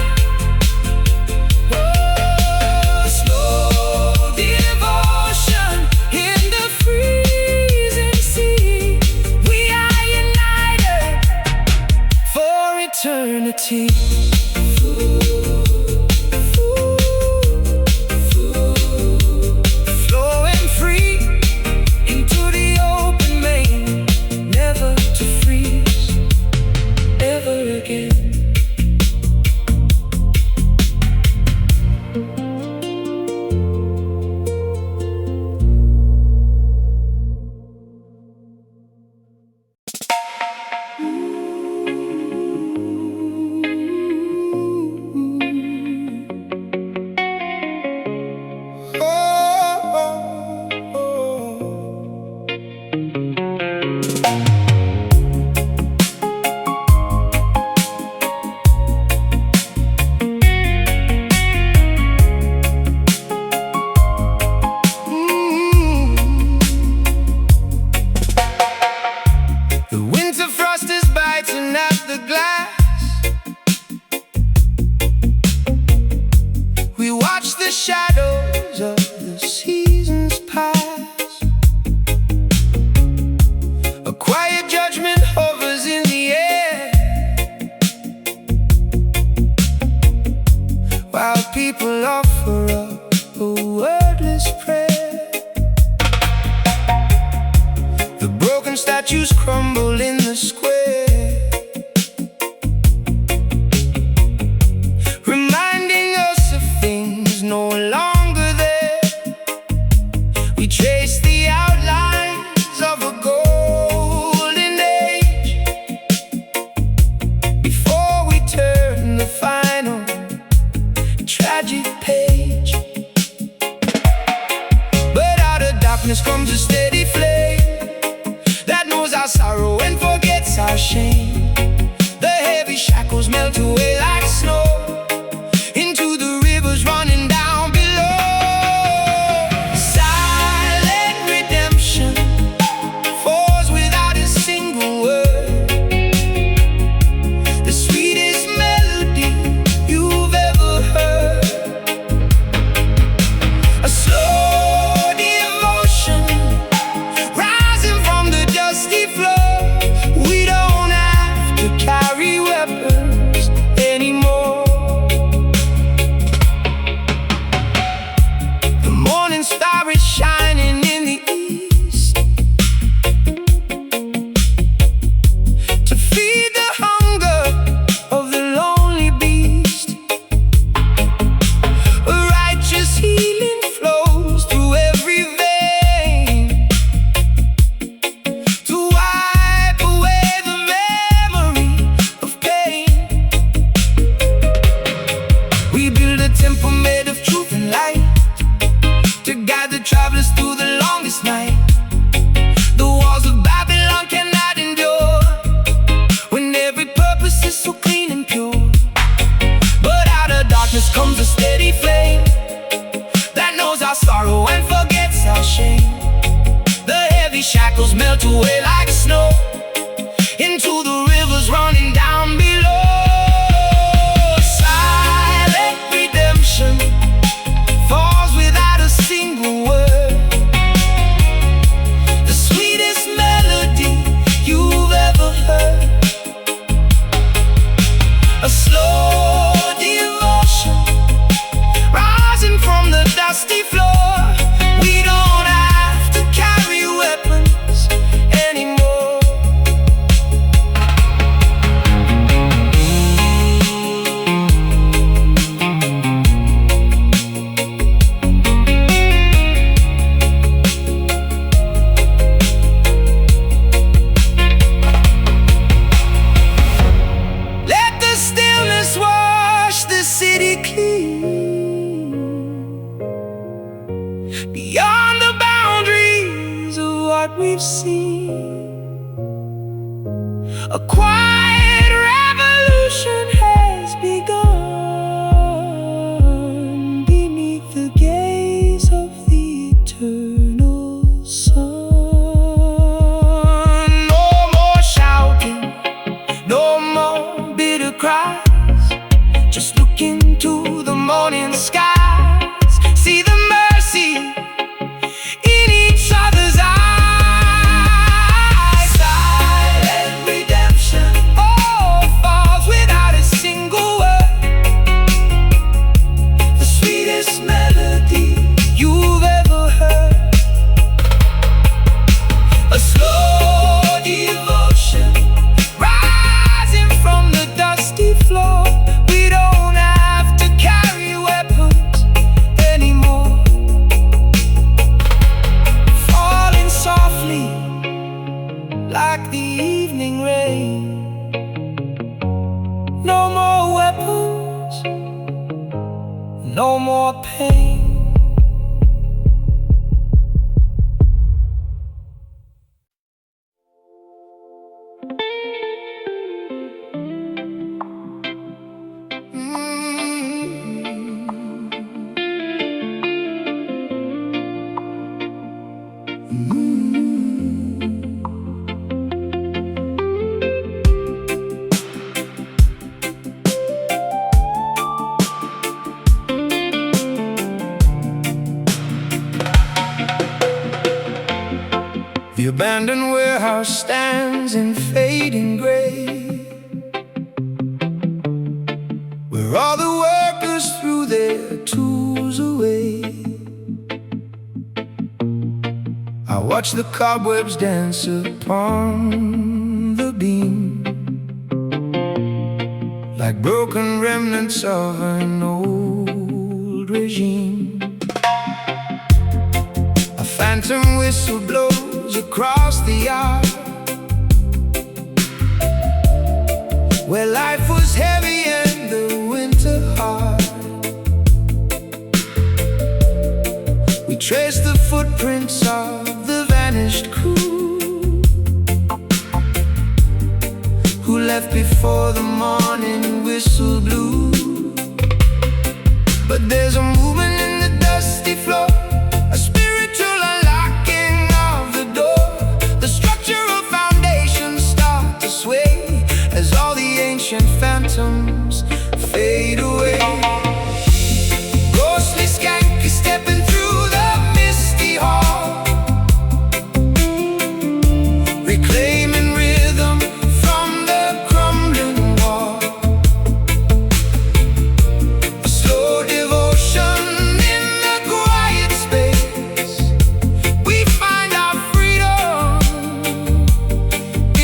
people offer up a wordless prayer. The broken statues crumble in the square, reminding us of things no longer there. We trace the outlines of a golden age before we turn the final tragic page. But out of darkness comes a steady flame that knows our sorrow and forgets our shame. The heavy shackles melt away like snow into the rivers running down below. Silent redemption falls without a single word, the sweetest melody you've ever heard. A slow devotion rising from the dusty floor. We don't have to carry weapons anymore. The morning star is shining in the east to feed the hunger of the lonely beast. A righteous healing flows through every vein to wipe away the memory of pain. We build a temple made of truth and light to guide the travelers through the longest night. The walls of Babylon cannot endure when every purpose is so clean and pure. But out of darkness comes a steady flame that knows our sorrow and forgets our shame. The heavy shackles melt away like snow into the rivers running down below. Silent redemption falls without a single word, the sweetest melody you've ever heard. A slow devotion rising from the dusty floor. We don't have to carry weapons anymore. Let the stillness wash the city clean, beyond the boundaries of what we've seen. A quiet revolution has begun beneath the gaze of the eternal sun. No more shouting, no more bitter cries. Just look into the morning skies, see the mercy in each other's eyes. Silent redemption, oh, falls without a single word, the sweetest melody you've ever heard. A slow devotion rising from the dusty floor. We don't have to carry weapons anymore. Falling softly like the evening rain. No more weapons, no more pain. The abandoned warehouse stands in fading gray, where all the workers threw their goes away. I watch the cobwebs dance upon the beam, like broken remnants of an old regime. A phantom whistle blows across the yard, where life was heavy and the winter hard. We trace the footprints of the vanished crew, who left before the morning whistle blew. But there's a movement in the dusty floor, a spiritual unlocking of the door. The structural foundations start to sway as all the ancient phantoms fade away. Ghostly skanky stepping through the misty hall, reclaiming rhythm from the crumbling wall. A slow devotion in the quiet space. We find our freedom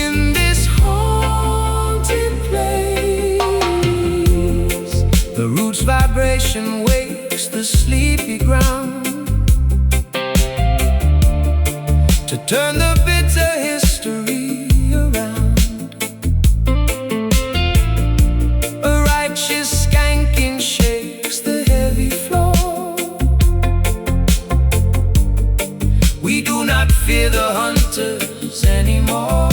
in this haunted place. The roots vibration wakes the sleepy ground to turn the bitter history around. A righteous skanking shakes the heavy floor. We do not fear the hunters anymore.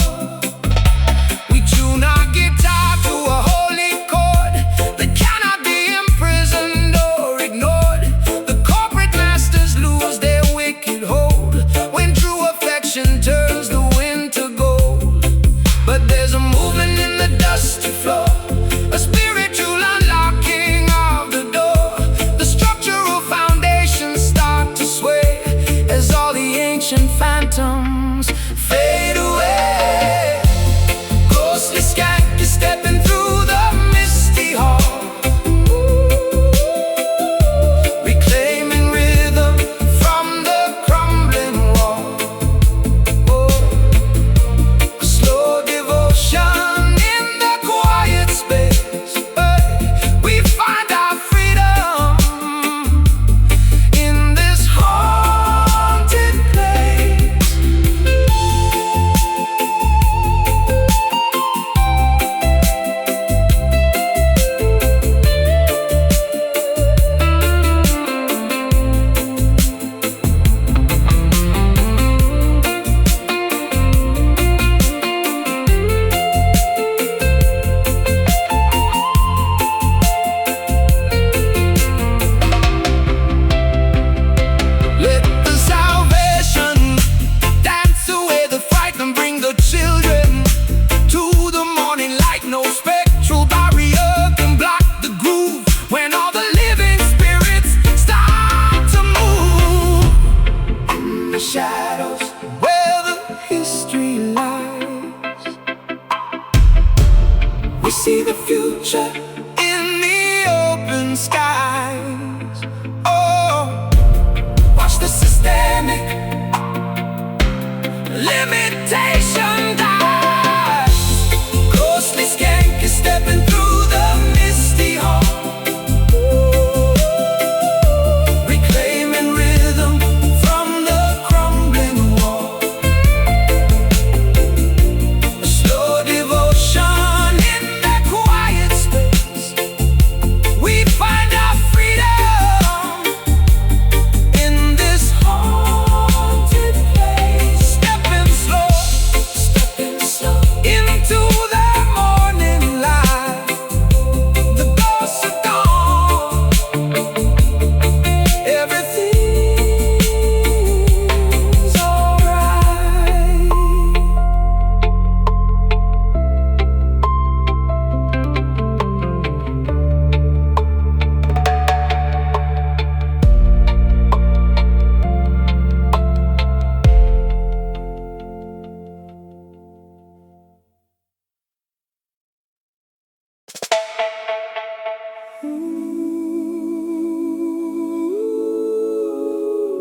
We tune our guitar to a holy chord that cannot be imprisoned or ignored. The corporate masters lose their wicked hold when true affection turns the wind.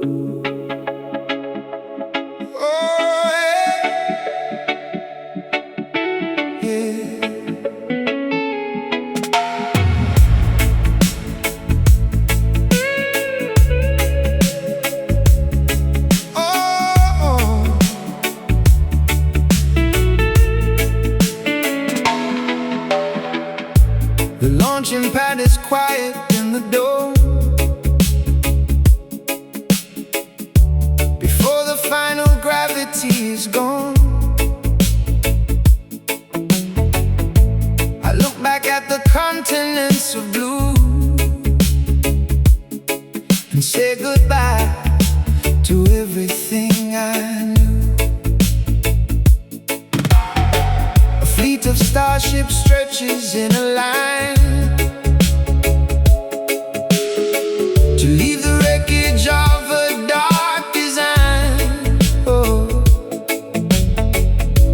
Oh, yeah. Yeah. Oh, the launching pad is quiet in the door. Before the final gravity is gone, I look back at the continents of blue and say goodbye to everything I knew. A fleet of starships stretches in a line to leave the wreckage of a dark design. Oh,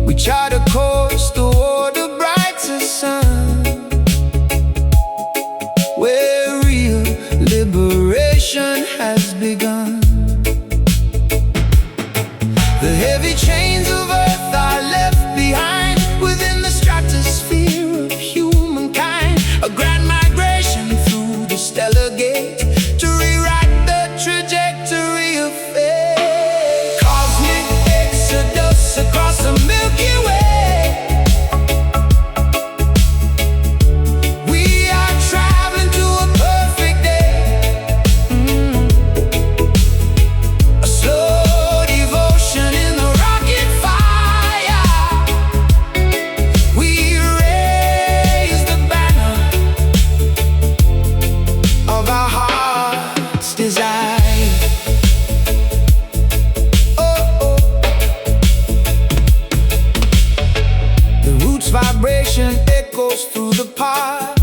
we chart a course toward a brighter sun, where real liberation has begun. The heavy chains of earth are left behind within the stratosphere of humankind. A grand migration through the stellar gate to rewrite the trajectory of fate. Cosmic exodus across the Milky Way. We are traveling to a perfect day. A slow devotion in the rocket fire. We raise the banner of our heart's desire. Oh, oh. The roots vibration echoes through the pod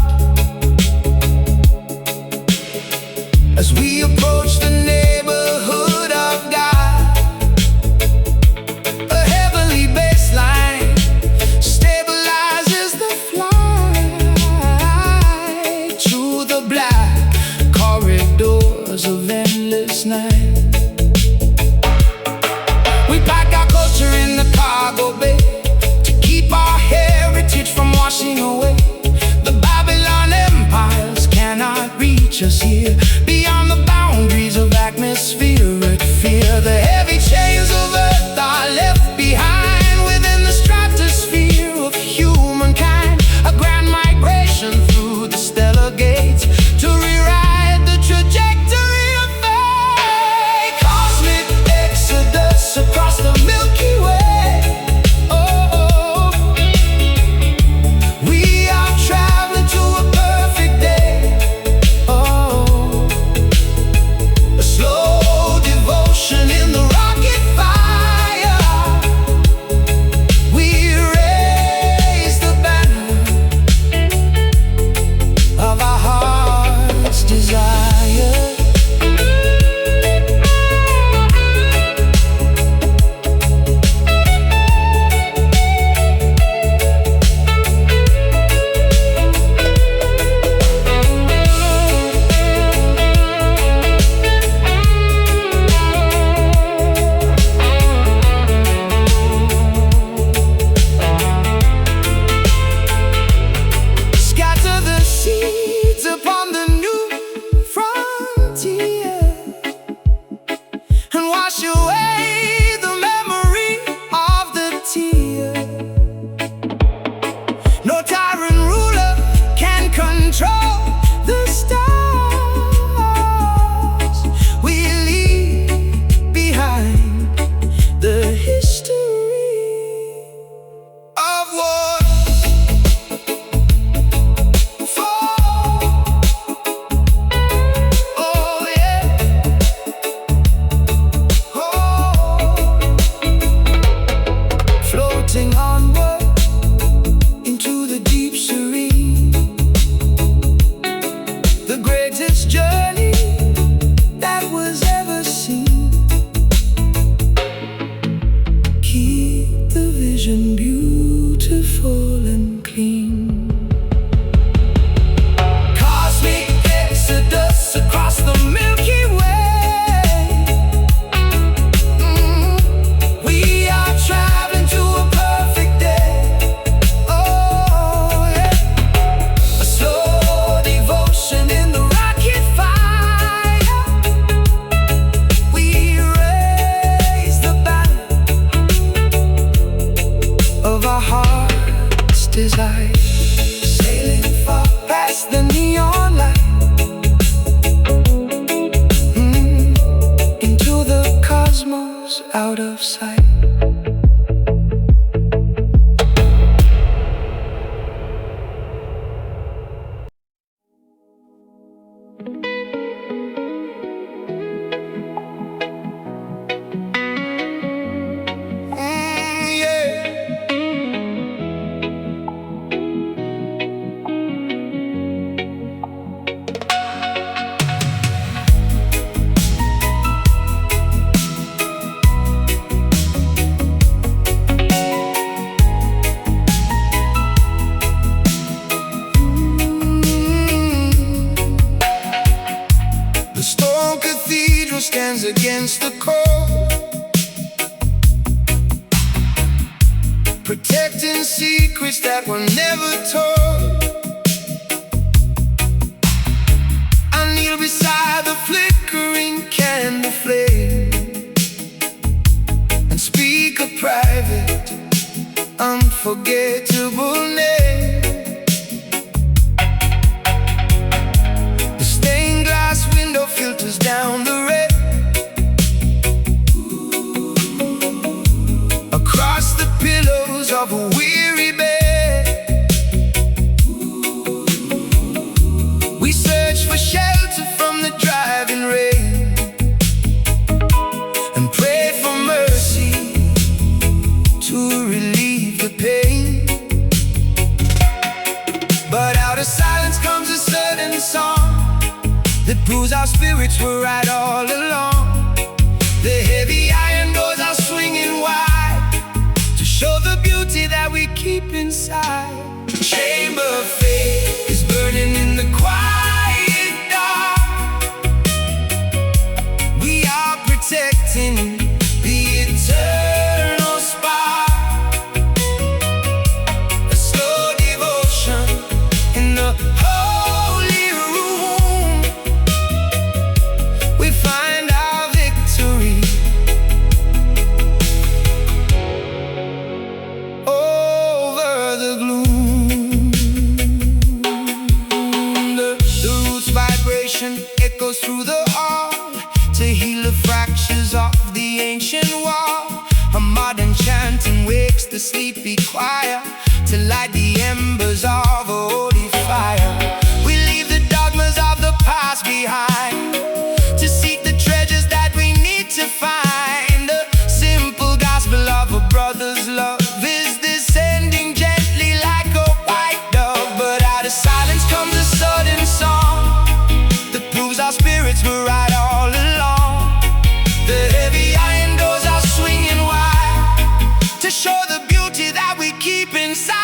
as we approach the neighborhood of God. A heavenly baseline stabilizes the flight through the black corridors of endless night. We pack our culture in the cargo bay to keep our heritage from washing away. The Babylon empires cannot reach us here, beyond the boundaries of atmospheric fear. The heavy chains of earth are left behind within the stratosphere of humankind. A grand migration through the stellar gates to rewrite the trajectory of fate. Cosmic exodus across the Milky Way. Oh, we are traveling to a perfect day. Oh, stone cathedral stands against the cold, protecting secrets that were never told. I kneel beside the flickering candle flame and speak a private, unforgettable name. The stained glass window filters down the rain. Across the pillows of a weary bed, we search for shelter from the driving rain and pray for mercy to relieve the pain. But out of silence comes a certain song that proves our spirits were right all along. The heavy iron doors are swinging wide to show the beauty that we keep inside. The chamber of faith is burning in the quiet dark. We are protecting the eternal spark. A slow devotion in the holy room. We find our victory over the gloom. The roots vibration echoes through the hall to heal the fractures of the ancient wall. A modern chanting wakes the sleepy choir to light the embers of a holy fire. We leave the dogmas of the past behind to seek the treasures that we need to find. The simple gospel of a brother's love is descending gently like a white dove. But out of silence comes a sudden song that proves our spirits were right all along. The heavy iron doors are swinging wide to show the beauty that we keep inside.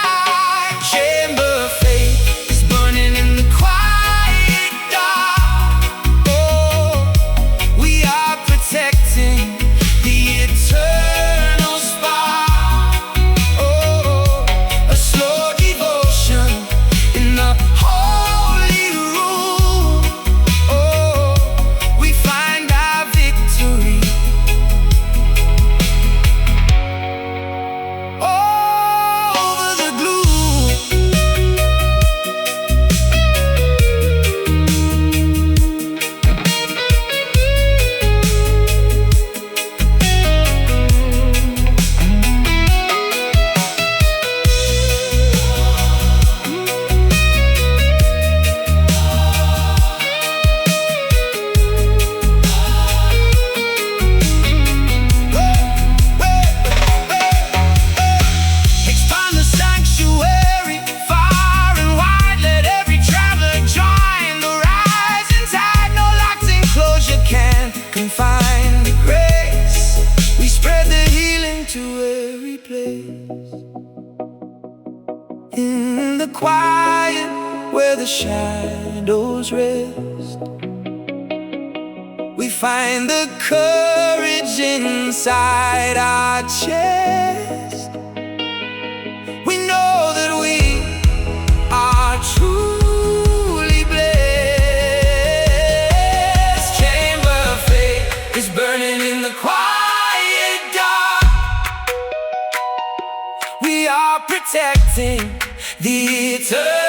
Chamber of faith is burning in the quiet dark. Oh, we are protecting the eternal spark. Oh, a slow devotion in the holy room. Oh, we find our victory over the gloom. Expand the sanctuary far and wide. Let every traveler join the rising tide. No locked enclosure can confine the grace. We spread the healing to every place. In the quiet where the shadows rest, we find the courage inside our chest. We know that we are truly blessed. Chamber of faith is burning in the quiet dark. We are protecting the eternal